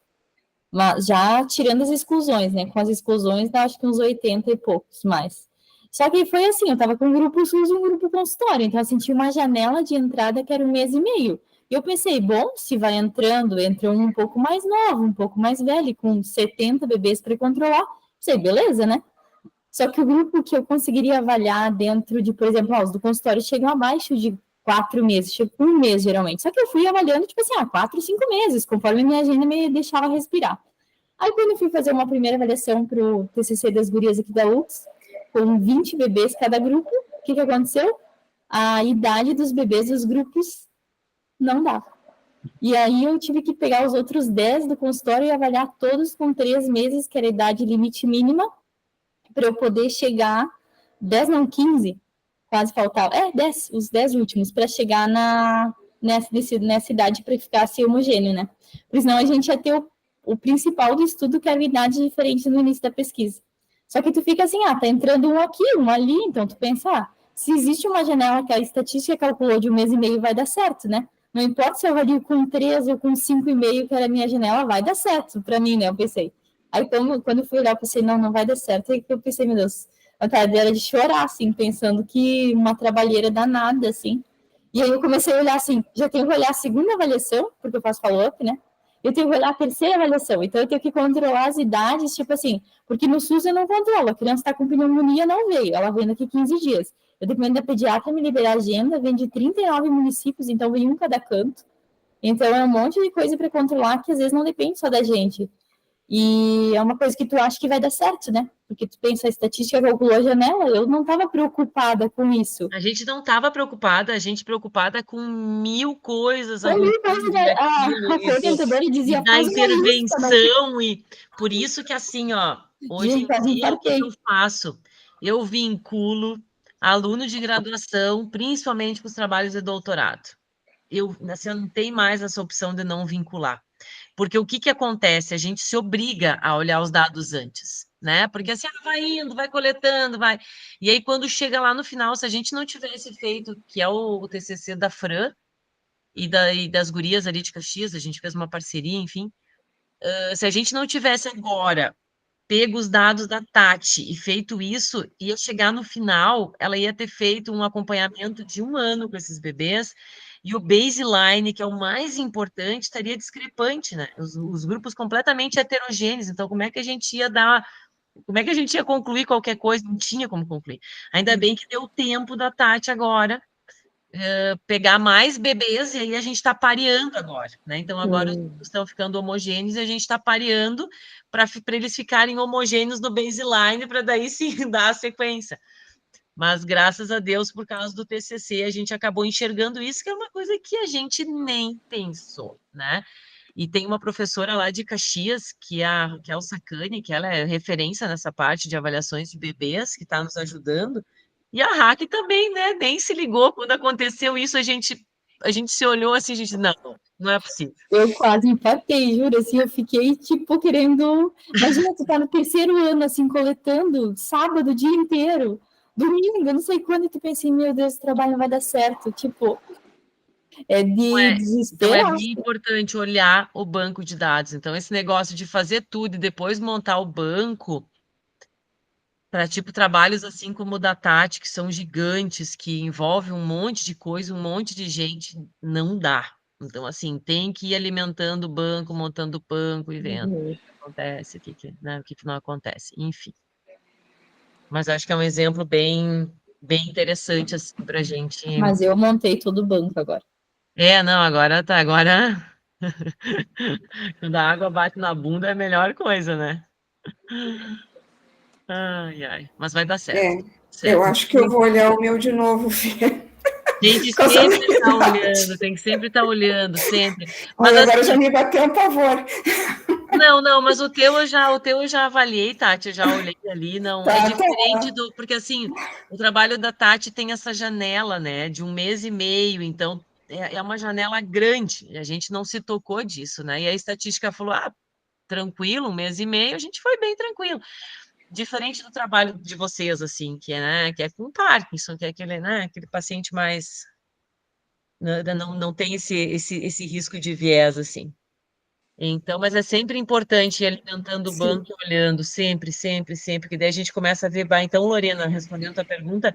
Mas já tirando as exclusões, né? Com as exclusões, dá acho que uns 80 e poucos mais. Só que foi assim, eu tava com um grupo SUS e um grupo consultório, então eu senti uma janela de entrada que era 1 mês e meio. E eu pensei, bom, se vai entrando, entra um pouco mais novo, um pouco mais velho, com 70 bebês para controlar, pensei, beleza, né? Só que o grupo que eu conseguiria avaliar dentro de, por exemplo, os do consultório chegam abaixo de 4 meses, chegam com 1 mês geralmente. Só que eu fui avaliando, tipo assim, 4, 5 meses, conforme a minha agenda me deixava respirar. Aí, quando eu fui fazer uma primeira avaliação para o TCC das gurias aqui da UFS, com 20 bebês cada grupo, o que aconteceu? A idade dos bebês dos grupos não dava. E aí eu tive que pegar os outros 10 do consultório e avaliar todos com 3 meses, que era a idade limite mínima, para eu poder chegar, 10 não, 15, quase faltava, 10, os 10 últimos, para chegar nessa idade para ficar assim homogêneo, né? Porque senão a gente ia ter o principal do estudo, que era a idade diferente no início da pesquisa. Só que tu fica assim, tá entrando um aqui, um ali, então tu pensa, se existe uma janela que a estatística calculou de 1 mês e meio, vai dar certo, né? Não importa se eu avalio com 3 ou com 5,5, que era a minha janela, vai dar certo para mim, né? Eu pensei. Aí, quando eu fui olhar, eu pensei, não vai dar certo. Aí eu pensei, meu Deus, a vontade era de chorar, assim, pensando que uma trabalheira danada, assim. E aí eu comecei a olhar, assim, já tenho que olhar a segunda avaliação, porque eu faço follow-up, né? Eu tenho que olhar a terceira avaliação, então eu tenho que controlar as idades, tipo assim, porque no SUS eu não controlo, a criança está com pneumonia, não veio, ela vem daqui 15 dias. Eu dependo da pediatra me liberar a agenda, vem de 39 municípios, então vem um cada canto. Então é um monte de coisa para controlar que às vezes não depende só da gente. E é uma coisa que tu acha que vai dar certo, né? Porque tu pensa, a estatística calculou a janela, eu não estava preocupada com isso. A gente não estava preocupada, a gente preocupada com 1000 coisas Foi mil coisas, acontecendo a orientadora dizia, e da faz uma lista. intervenção, e por isso que assim, ó, hoje Gente, quase em dia, o que infartei. eu faço? Eu vinculo aluno de graduação, principalmente com os trabalhos de doutorado. Assim, eu não tenho mais essa opção de não vincular. Porque o que que acontece? A gente se obriga a olhar os dados antes, né? Porque assim, vai indo, vai coletando, vai. E aí, quando chega lá no final, se a gente não tivesse feito, que é o TCC da Fran e das gurias ali de Caxias, a gente fez uma parceria, enfim. Se a gente não tivesse agora pego os dados da Tati e feito isso, ia chegar no final, ela ia ter feito um acompanhamento de 1 ano com esses bebês, e o baseline, que é o mais importante, estaria discrepante, né? Os grupos completamente heterogêneos, então como é que a gente ia como é que a gente ia concluir qualquer coisa? Não tinha como concluir. Ainda bem que deu tempo da Tati agora pegar mais bebês, e aí a gente está pareando agora, né? Então agora os grupos estão ficando homogêneos e a gente está pareando para eles ficarem homogêneos no baseline, para daí sim dar a sequência. Mas graças a Deus, por causa do TCC, a gente acabou enxergando isso, que é uma coisa que a gente nem pensou, né? E tem uma professora lá de Caxias, que é a Sacani, que ela é referência nessa parte de avaliações de bebês, que está nos ajudando. E a Hack também, né? Nem se ligou quando aconteceu isso, a gente se olhou assim, a gente, não é possível. Eu quase infartei, juro, assim, eu fiquei, tipo, querendo... Imagina, tu tá no 3º ano, assim, coletando, sábado, o dia inteiro, domingo, não sei quando, e tu pensa assim, meu Deus, esse trabalho não vai dar certo, tipo, é de Então é desesperar. bem importante olhar o banco de dados. Então, esse negócio de fazer tudo e depois montar o banco para tipo trabalhos assim como o da Tati, que são gigantes, que envolvem um monte de coisa, um monte de gente, não dá. Então, assim, tem que ir alimentando o banco, montando o banco e vendo o que acontece, né, o que não acontece, enfim. Mas acho que é um exemplo bem interessante assim, para a gente. Mas eu montei todo o banco agora. Não, agora tá, agora quando a água bate na bunda é a melhor coisa, né? Ai, ai, mas vai dar certo. Eu acho que eu vou olhar o meu de novo, Fê. Tem que sempre estar olhando, tem que sempre estar olhando, sempre. Mas Olha, agora assim, já me bateu um pavor. não, mas o teu eu já avaliei, Tati, eu já olhei ali, não, é diferente porque assim, o trabalho da Tati tem essa janela, né, de 1 mês e meio, então é uma janela grande, e a gente não se tocou disso, né, e a estatística falou, tranquilo, 1 mês e meio, a gente foi bem tranquilo. Diferente do trabalho de vocês, assim, né, que é com Parkinson, que é aquele paciente mais... Não tem esse risco de viés, assim. Então, mas é sempre importante ir alimentando o banco e olhando, sempre, sempre, sempre, que daí a gente começa a ver, então, Lorena, respondendo a tua pergunta,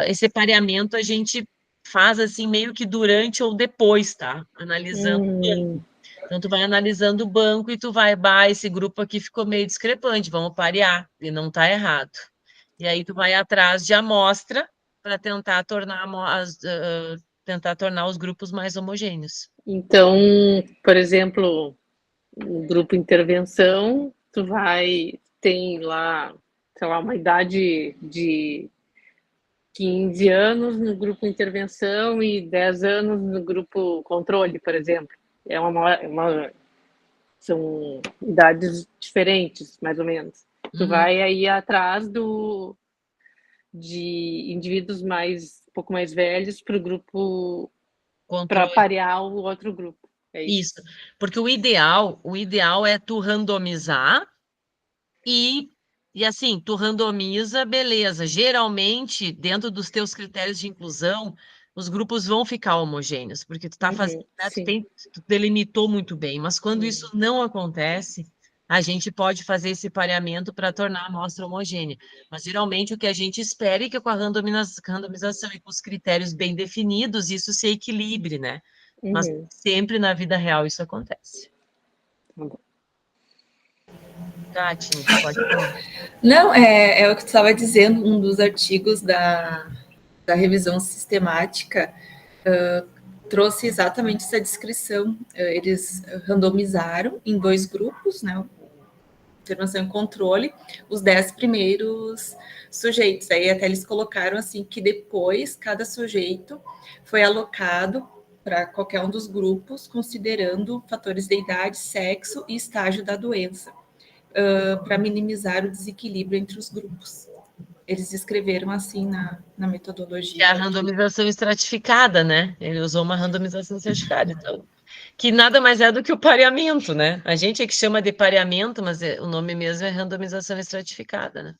esse pareamento a gente faz, assim, meio que durante ou depois, tá? Analisando o banco. Então, tu vai analisando o banco e tu vai, esse grupo aqui ficou meio discrepante, vamos parear, e não tá errado. E aí tu vai atrás de amostra para tentar tornar os grupos mais homogêneos. Então, por exemplo, no grupo intervenção, tem lá, sei lá, uma idade de 15 anos no grupo intervenção e 10 anos no grupo controle, por exemplo. São idades diferentes, mais ou menos. Tu vai aí atrás de indivíduos um pouco mais velhos para o grupo, para parear o outro grupo. É isso. Isso, porque o ideal é tu randomizar e assim, tu randomiza, beleza. Geralmente, dentro dos teus critérios de inclusão, os grupos vão ficar homogêneos, porque tu tá fazendo, né, tu delimitou muito bem, mas quando isso não acontece, a gente pode fazer esse pareamento para tornar a amostra homogênea. Mas geralmente o que a gente espera é que com a randomização e com os critérios bem definidos, isso se equilibre, né? Mas sempre na vida real isso acontece. Tati, pode falar. Não, é o que tu estava dizendo, um dos artigos da revisão sistemática trouxe exatamente essa descrição. Eles randomizaram em 2 grupos, né, intervenção em controle, os 10 primeiros sujeitos. Aí até eles colocaram assim que depois cada sujeito foi alocado para qualquer um dos grupos, considerando fatores de idade, sexo e estágio da doença, para minimizar o desequilíbrio entre os grupos. Eles escreveram assim na metodologia. Que é a randomização estratificada, né? Ele usou uma randomização estratificada, então, que nada mais é do que o pareamento, né? A gente é que chama de pareamento, mas o nome mesmo é randomização estratificada, né?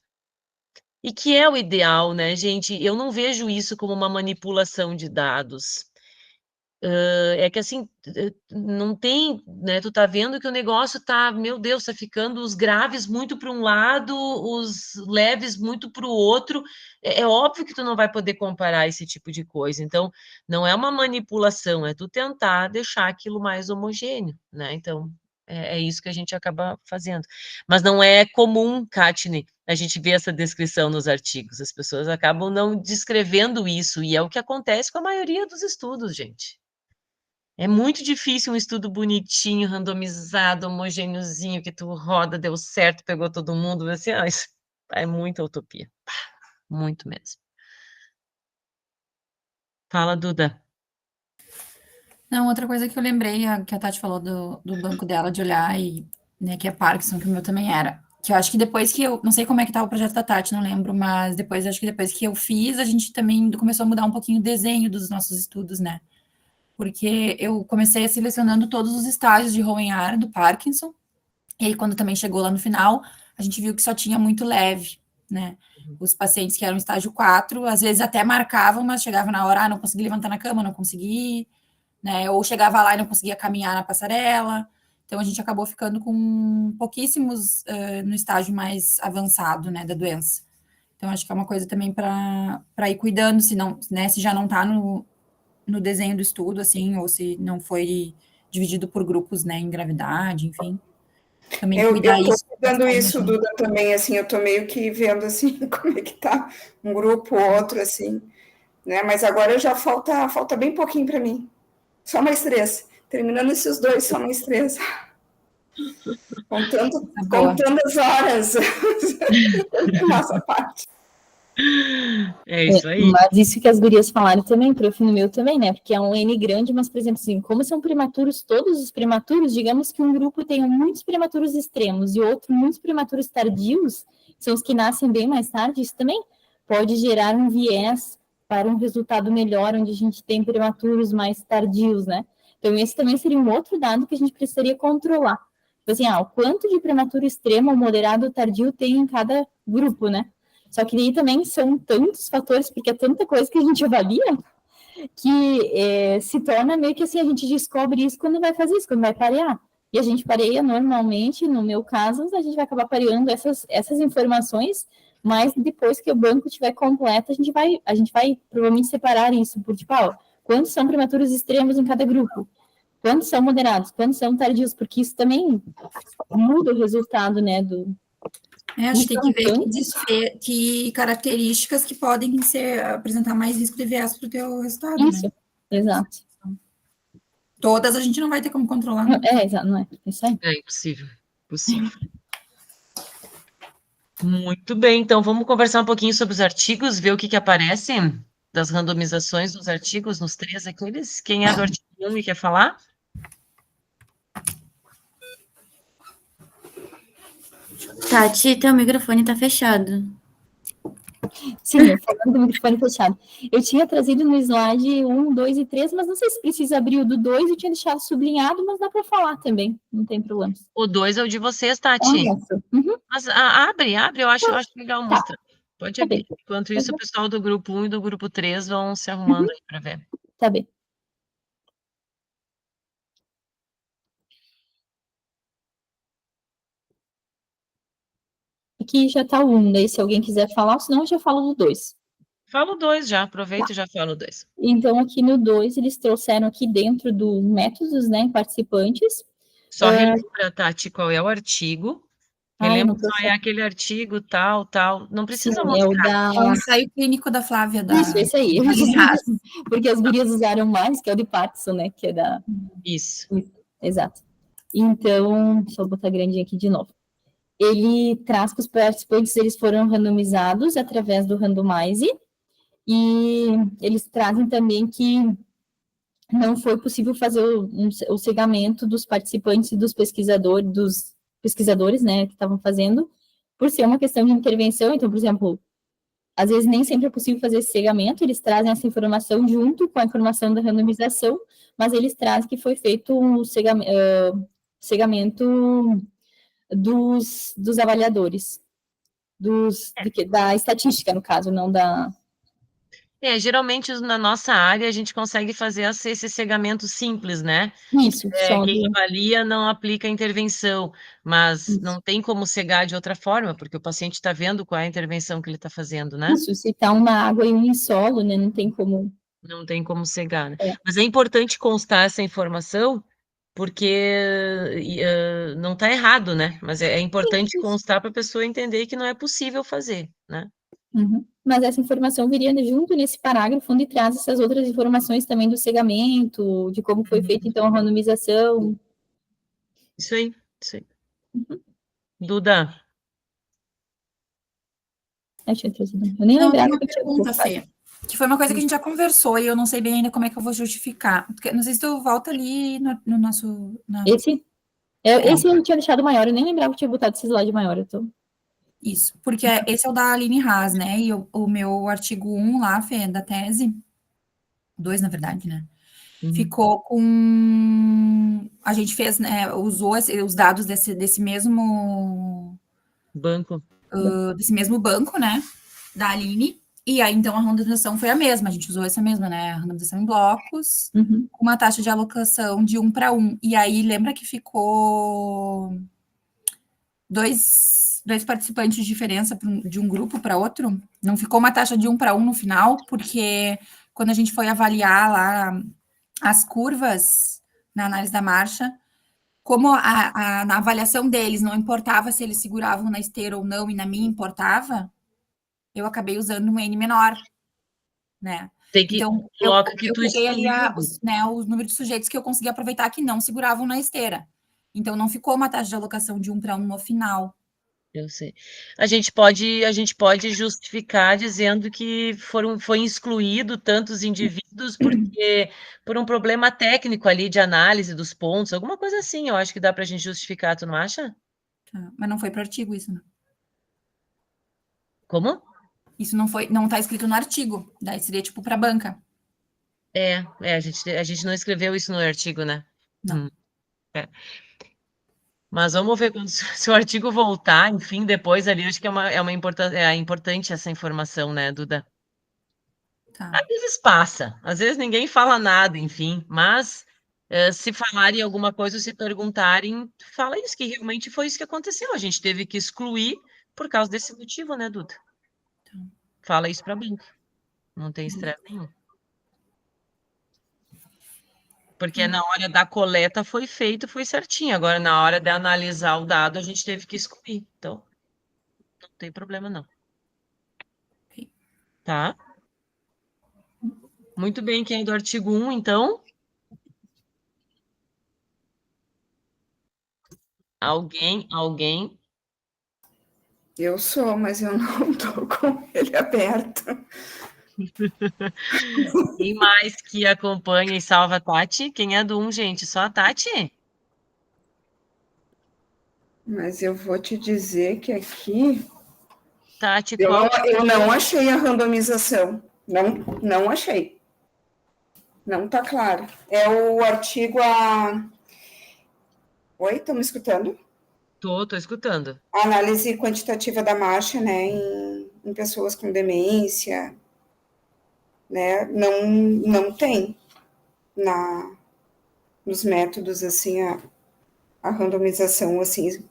E que é o ideal, né, gente? Eu não vejo isso como uma manipulação de dados. É que assim, não tem, né? Tu tá vendo que o negócio tá, meu Deus, tá ficando os graves muito para um lado, os leves muito para o outro. É óbvio que tu não vai poder comparar esse tipo de coisa. Então, não é uma manipulação, é tu tentar deixar aquilo mais homogêneo, né? Então, é isso que a gente acaba fazendo. Mas não é comum, Katine, a gente ver essa descrição nos artigos. As pessoas acabam não descrevendo isso, e é o que acontece com a maioria dos estudos, gente. É muito difícil um estudo bonitinho, randomizado, homogêneozinho, que tu roda, deu certo, pegou todo mundo, assim, isso é muita utopia. Muito mesmo. Fala, Duda. Não, outra coisa que eu lembrei, que a Tati falou do banco dela de olhar, e, né, que é Parkinson, que o meu também era. Que eu acho que depois que eu, não sei como é que tá o projeto da Tati, não lembro, mas acho que depois que eu fiz, a gente também começou a mudar um pouquinho o desenho dos nossos estudos, né? Porque eu comecei selecionando todos os estágios de Rowen-Arn do Parkinson, e aí quando também chegou lá no final, a gente viu que só tinha muito leve, né? Os pacientes que eram estágio 4, às vezes até marcavam, mas chegava na hora, não consegui levantar na cama, não consegui, né? Ou chegava lá e não conseguia caminhar na passarela. Então a gente acabou ficando com pouquíssimos no estágio mais avançado, né, da doença. Então acho que é uma coisa também para ir cuidando, se não, né, se já não está no desenho do estudo, assim, ou se não foi dividido por grupos, né, em gravidade, enfim. Também cuidar eu tô isso. cuidando isso, Duda, também, assim, eu tô meio que vendo, assim, como é que tá um grupo ou outro, assim, né, mas agora já falta bem pouquinho para mim, só mais 3, terminando esses 2, só mais 3, contando as horas, nossa parte. É isso aí. Mas isso que as gurias falaram também, prof, no meu também, né? Porque é um N grande, mas, por exemplo, assim, como são prematuros, todos os prematuros, digamos que um grupo tem muitos prematuros extremos e outro muitos prematuros tardios, são os que nascem bem mais tarde, isso também pode gerar um viés para um resultado melhor, onde a gente tem prematuros mais tardios, né? Então, esse também seria um outro dado que a gente precisaria controlar. Então, assim, o quanto de prematuro extremo, moderado ou tardio tem em cada grupo, né? Só que aí também são tantos fatores, porque é tanta coisa que a gente avalia, que se torna meio que assim, a gente descobre isso quando vai fazer isso, quando vai parear. E a gente pareia normalmente, no meu caso, a gente vai acabar pareando essas informações, mas depois que o banco estiver completo, a gente vai provavelmente separar isso por, tipo, quantos são prematuros extremos em cada grupo? Quantos são moderados? Quantos são tardios? Porque isso também muda o resultado, né, Acho que tem que ver que características que podem apresentar mais risco de viés para o teu resultado, isso, né? Exato. Todas a gente não vai ter como controlar. Né? Exato, não é? Isso aí. É impossível. Muito bem, então vamos conversar um pouquinho sobre os artigos, ver o que aparece das randomizações dos artigos, nos 3 aqueles. Quem é do artigo 1 e quer falar? Tati, teu microfone tá fechado. Sim, falando do microfone fechado. Eu tinha trazido no slide 1, 2 e 3, mas não sei se precisa abrir o do 2, eu tinha deixado sublinhado, mas dá para falar também, não tem problema. O 2 é o de vocês, Tati. Uhum. Mas abre, eu acho legal mostrar. Pode Tá abrir. bem. Enquanto isso, o pessoal do grupo 1 e do grupo 3 vão se arrumando aí para ver. Tá bem. Aqui já tá o 1, daí se alguém quiser falar, senão eu já falo do 2. Fala o 2 já, aproveita e já fala o 2. Então, aqui no 2, eles trouxeram aqui dentro dos métodos, né, participantes. Só relembra, Tati, qual é o artigo. Relembra só, é aquele artigo, tal. Não precisa mostrar. É o da... É o ensaio clínico da Flávia. Isso, esse aí. Porque as gurias usaram mais, que é o de Parkinson, né, que é da... Isso. Exato. Então, deixa eu botar grandinho aqui de novo. ele traz que os participantes eles foram randomizados através do randomize, e eles trazem também que não foi possível fazer o cegamento dos participantes e dos pesquisadores, né, que estavam fazendo, por ser uma questão de intervenção. Então, por exemplo, às vezes nem sempre é possível fazer esse cegamento, eles trazem essa informação junto com a informação da randomização, mas eles trazem que foi feito um cegamento dos avaliadores, da estatística, no caso, não da... Geralmente na nossa área a gente consegue fazer esse cegamento simples, né? Isso, só Quem do... avalia não aplica a intervenção, mas Isso. não tem como cegar de outra forma, porque o paciente está vendo qual é a intervenção que ele está fazendo, né? Isso, se está uma água e um solo, né, não tem como... Não tem como cegar, né? É. Mas é importante constar essa informação, porque não está errado, né? Mas é importante constar para a pessoa entender que não é possível fazer, né? Uhum. Mas essa informação viria junto nesse parágrafo, onde traz essas outras informações também do cegamento, de como foi feita, então, a randomização. Isso aí, isso aí. Duda. Eu nem Não, tem lembrava uma que eu tinha pergunta, colocado. Fê, que foi uma coisa que a gente já conversou e eu não sei bem ainda como é que eu vou justificar. Não sei se tu volta ali no nosso... Esse eu tinha deixado maior, eu nem lembrava que eu tinha botado esse slide maior. Isso, porque esse é o da Aline Haas, né? E o meu artigo 1 lá, Fê, da tese, 2, na verdade, né? Ficou com... A gente fez, né, usou os dados desse mesmo banco, né, da Aline, e aí, então, a randomização foi a mesma, a gente usou essa mesma, né, a randomização em blocos, com uma taxa de alocação de 1 para 1, e aí, lembra que ficou dois participantes de diferença de um grupo para outro? Não ficou uma taxa de 1 para 1 no final, porque quando a gente foi avaliar lá as curvas na análise da marcha, como na avaliação deles não importava se eles seguravam na esteira ou não, e na minha importava, eu acabei usando um N menor, né? Tem que então, eu peguei ali o número de sujeitos que eu consegui aproveitar que não seguravam na esteira. Então, não ficou uma taxa de alocação de 1 para 1 no final. Eu sei. A gente pode justificar dizendo que foi excluído tantos indivíduos porque por um problema técnico ali de análise dos pontos, alguma coisa assim, eu acho que dá para a gente justificar, tu não acha? Tá, mas não foi para o artigo isso, né? Como? Isso não está escrito no artigo, daí seria tipo para a banca. A gente não escreveu isso no artigo, né? Não. Mas vamos ver se o artigo voltar, enfim, depois ali, acho que é importante essa informação, né, Duda? Tá. Às vezes passa, às vezes ninguém fala nada, enfim, mas se falarem alguma coisa, se perguntarem, fala isso, que realmente foi isso que aconteceu. A gente teve que excluir por causa desse motivo, né, Duda? Tá. Fala isso para a banca. Não tem estresse nenhum. Porque na hora da coleta foi feito, foi certinho. Agora, na hora de analisar o dado, a gente teve que excluir. Então, não tem problema, não. Ok. Tá? Muito bem, quem é do artigo 1, então? Alguém? Eu sou, mas eu não estou com ele aberto. Quem mais que acompanha e salva a Tati? Quem é do 1, gente? Só a Tati? Mas eu vou te dizer que aqui... Tati, eu não achei a randomização. Não achei. Não está claro. É o artigo a... Oi, estão me escutando? Tô escutando. A análise quantitativa da marcha, né, em pessoas com demência, né, não tem nos métodos, assim, a randomização, assim.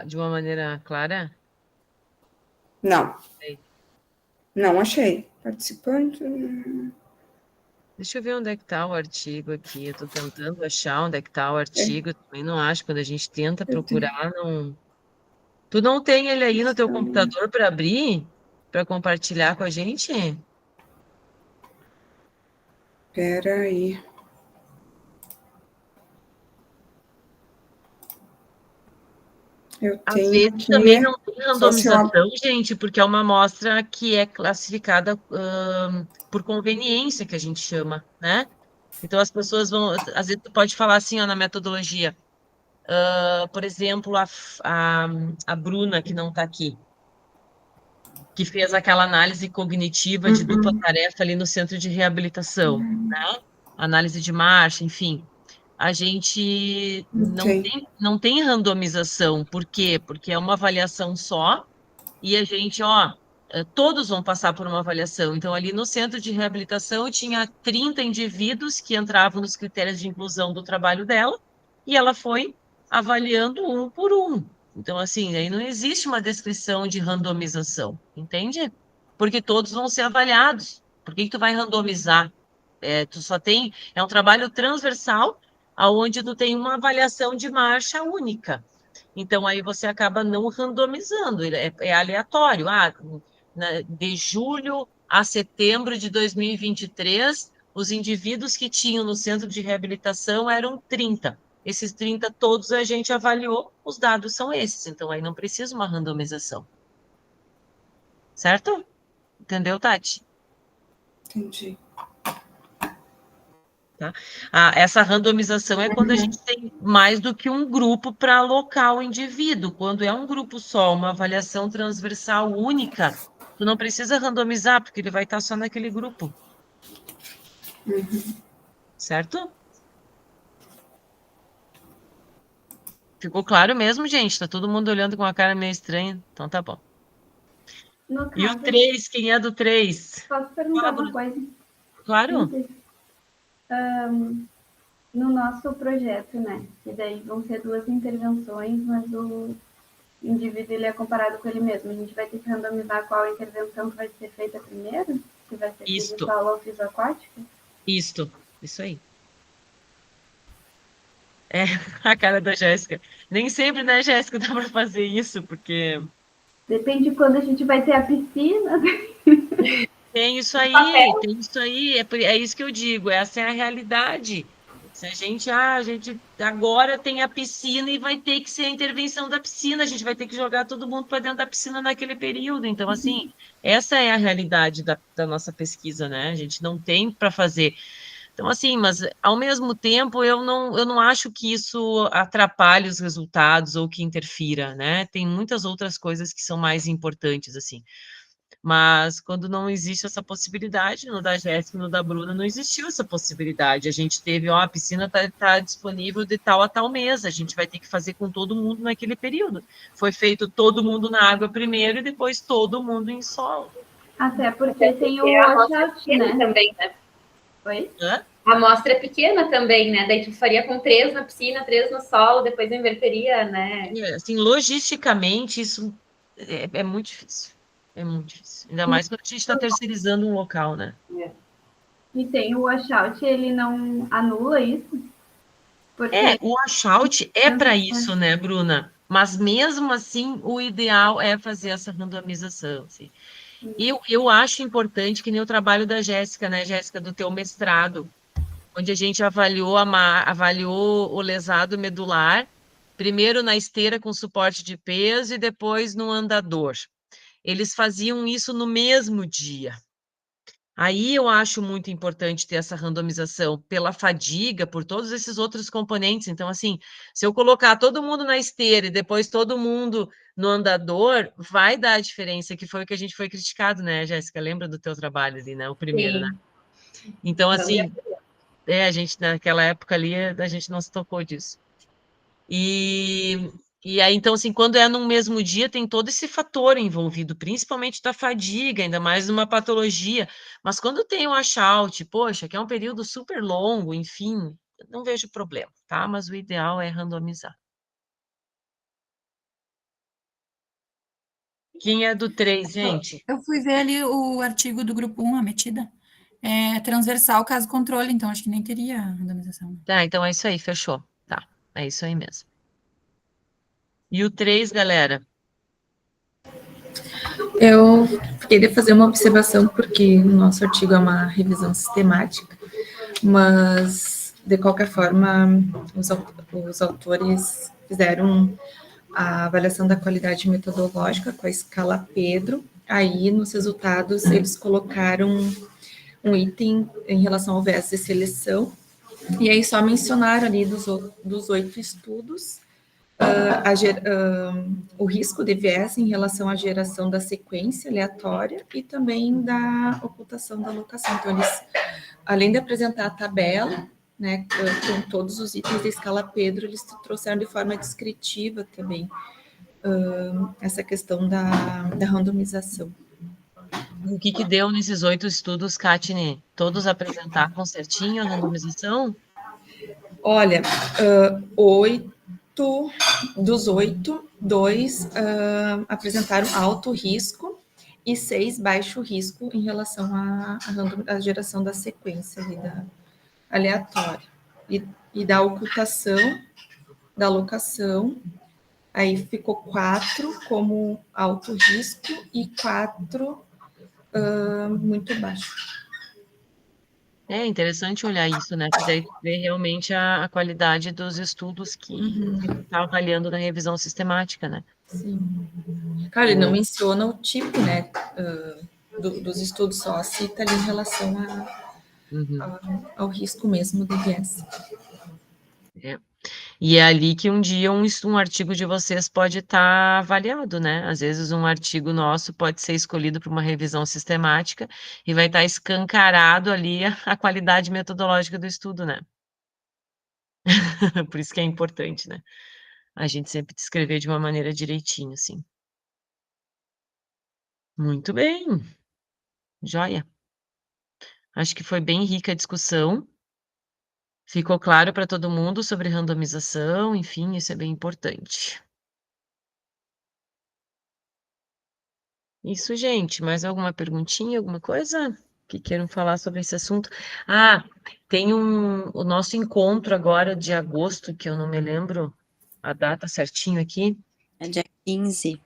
De uma maneira clara? Não achei. Participante... Deixa eu ver onde é que está o artigo aqui. Eu estou tentando achar onde é que está o artigo. Também não acho. Quando a gente tenta procurar, não... Tu não tem ele aí no teu computador para abrir? Para compartilhar com a gente? Espera aí. Eu Às tenho vezes aqui, também não tem só se eu randomização, gente, porque é uma amostra que é classificada por conveniência, que a gente chama, né? Então as pessoas vão, às vezes tu pode falar assim, ó, na metodologia, por exemplo, a Bruna, que não está aqui, que fez aquela análise cognitiva de dupla tarefa ali no centro de reabilitação, né? Análise de marcha, enfim. A gente não tem randomização. Por quê? Porque é uma avaliação só e a gente, todos vão passar por uma avaliação. Então, ali no centro de reabilitação, tinha 30 indivíduos que entravam nos critérios de inclusão do trabalho dela e ela foi avaliando um por um. Então, assim, aí não existe uma descrição de randomização, entende? Porque todos vão ser avaliados. Por que tu vai randomizar? Tu só tem, é um trabalho transversal, aonde tu tem uma avaliação de marcha única. Então, aí você acaba não randomizando, é aleatório. De julho a setembro de 2023, os indivíduos que tinham no centro de reabilitação eram 30. Esses 30 todos a gente avaliou, os dados são esses. Então, aí não precisa uma randomização. Certo? Entendeu, Tati? Entendi. Tá? Essa randomização é quando a gente tem mais do que um grupo para alocar o indivíduo. Quando é um grupo só, uma avaliação transversal única, tu não precisa randomizar, porque ele vai estar só naquele grupo. Certo? Ficou claro mesmo, gente? Tá todo mundo olhando com uma cara meio estranha. Então tá bom. No E o caso, 3, quem é do 3? posso perguntar uma coisa? Claro. No nosso projeto, né? Que daí vão ser 2 intervenções, mas o indivíduo ele é comparado com ele mesmo. A gente vai ter que randomizar qual intervenção que vai ser feita primeiro? Se vai ser digital ou fisioaquática? Isso aí. É, a cara da Jéssica. Nem sempre, né, Jéssica, dá para fazer isso, porque... Depende de quando a gente vai ter a piscina. Tem isso aí, é isso que eu digo, essa é a realidade. Se a gente agora tem a piscina e vai ter que ser a intervenção da piscina, a gente vai ter que jogar todo mundo para dentro da piscina naquele período. Então, assim, essa é a realidade da nossa pesquisa, né? A gente não tem para fazer. Então, assim, mas ao mesmo tempo eu não acho que isso atrapalhe os resultados ou que interfira, né? Tem muitas outras coisas que são mais importantes, assim. Mas quando não existe essa possibilidade, no da Jéssica e no da Bruna, não existiu essa possibilidade. A gente teve, a piscina está disponível de tal a tal mês, a gente vai ter que fazer com todo mundo naquele período. Foi feito todo mundo na água primeiro e depois todo mundo em solo. Até porque tem o washout, né? Também, né? Oi? Hã? A amostra é pequena também, né? Daí tu faria com 3 na piscina, 3 no solo, depois inverteria, né? Assim, logisticamente, isso é muito difícil. É muito difícil. Ainda mais quando a gente está terceirizando um local, né? E tem o washout, ele não anula isso? Porque... O washout é para isso, né, Bruna? Mas mesmo assim, o ideal é fazer essa randomização. Assim. Eu acho importante que nem o trabalho da Jéssica, né, Jéssica, do teu mestrado, onde a gente avaliou o lesado medular, primeiro na esteira com suporte de peso e depois no andador. Eles faziam isso no mesmo dia. Aí eu acho muito importante ter essa randomização pela fadiga, por todos esses outros componentes. Então, assim, se eu colocar todo mundo na esteira e depois todo mundo no andador, vai dar a diferença, que foi o que a gente foi criticado, né, Jéssica? Lembra do teu trabalho ali, né? O primeiro, né? Então, assim, a gente, naquela época ali, a gente não se tocou disso. E aí, então, assim, quando é no mesmo dia, tem todo esse fator envolvido, principalmente da fadiga, ainda mais numa patologia. Mas quando tem um washout, poxa, que é um período super longo, enfim, não vejo problema, tá? Mas o ideal é randomizar. Quem é do 3, gente? Eu fui ver ali o artigo do grupo 1, a metida. É transversal caso controle, então acho que nem teria randomização. Tá, então é isso aí, fechou. Tá, é isso aí mesmo. E o 3, galera? Eu queria fazer uma observação, porque o nosso artigo é uma revisão sistemática, mas, de qualquer forma, os autores fizeram a avaliação da qualidade metodológica com a escala Pedro. Aí, nos resultados, eles colocaram um item em relação ao viés de seleção, e aí só mencionaram ali dos 8 estudos, o risco de viés em relação à geração da sequência aleatória e também da ocultação da alocação. Então, eles, além de apresentar a tabela, né, com todos os itens da escala Pedro, eles trouxeram de forma descritiva também essa questão da randomização. O que deu nesses 8 estudos, Katine? Todos apresentaram certinho a randomização? Olha, dos 8, 2 apresentaram alto risco e 6 baixo risco em relação à geração da sequência ali aleatória. E da ocultação, da alocação, aí ficou 4 como alto risco e 4 muito baixo. É interessante olhar isso, né? Porque daí vê realmente a qualidade dos estudos que está avaliando na revisão sistemática, né? Sim. Claro, ele não menciona o tipo, né, dos estudos, só cita ali em relação ao risco mesmo do viés. É. E é ali que um dia um artigo de vocês pode estar avaliado, né? Às vezes um artigo nosso pode ser escolhido para uma revisão sistemática e vai estar escancarado ali a qualidade metodológica do estudo, né? Por isso que é importante, né? A gente sempre descrever de uma maneira direitinho, assim. Muito bem. Joia. Acho que foi bem rica a discussão. Ficou claro para todo mundo sobre randomização, enfim, isso é bem importante. Isso, gente. Mais alguma perguntinha, alguma coisa que queiram falar sobre esse assunto? Ah, tem o nosso encontro agora de agosto, que eu não me lembro a data certinho aqui. É dia 15.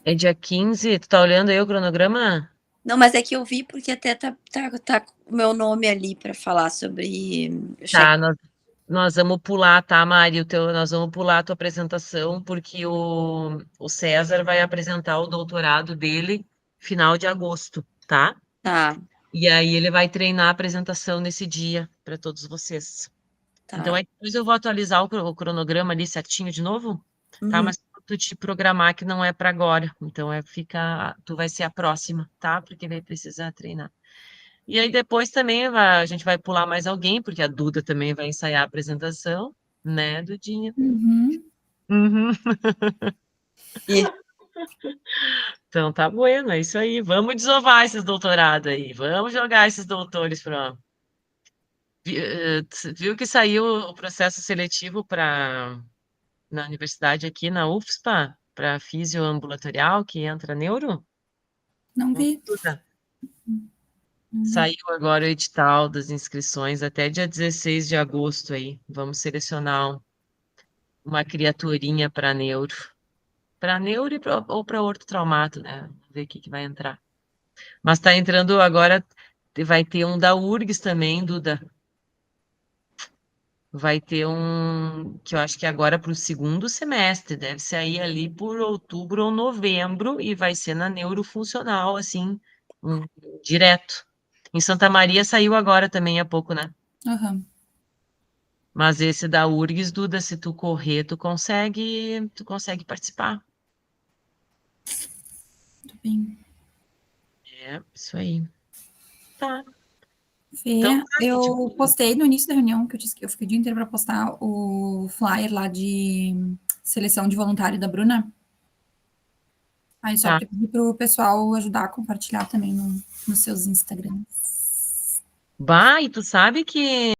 É dia 15. Tu tá olhando aí o cronograma? Não, mas é que eu vi porque até tá com o meu nome ali para falar sobre o Tá, nós vamos pular, tá, Mari? Nós vamos pular a tua apresentação, porque o César vai apresentar o doutorado dele final de agosto, tá? Tá, E aí ele vai treinar a apresentação nesse dia para todos vocês. tá. Então, aí depois eu vou atualizar o cronograma ali certinho de novo, tá? Uhum. Mas tu te programar que não é para agora. Então, tu vai ser a próxima, tá? Porque vai precisar treinar. E aí depois também a gente vai pular mais alguém, porque a Duda também vai ensaiar a apresentação, né, Dudinha? Uhum. Uhum. E Então tá bueno, é isso aí. Vamos desovar esses doutorados aí. Vamos jogar esses doutores para. Viu que saiu o processo seletivo na universidade aqui na UFSPA para fisioambulatorial que entra neuro? Não vi. Duda? Não vi. Saiu agora o edital das inscrições até dia 16 de agosto aí. Vamos selecionar uma criaturinha para neuro. Para neuro ou para ortotraumato, né? Vamos ver o que vai entrar. Mas está entrando agora, vai ter um da URGS também, Duda. Vai ter um, que eu acho que agora para o segundo semestre, deve sair ali por outubro ou novembro, e vai ser na neurofuncional, assim, direto. Em Santa Maria saiu agora também há pouco, né? Aham. Mas esse da URGS, Duda, se tu correr, tu consegue participar. Tudo bem. É, isso aí. Tá. Fê, Então, eu postei no início da reunião, que eu disse que eu fiquei o dia inteiro para postar o flyer lá de seleção de voluntário da Bruna. Aí só Tá. para pedir para o pessoal ajudar a compartilhar também nos seus Instagrams. Bah, e tu sabe que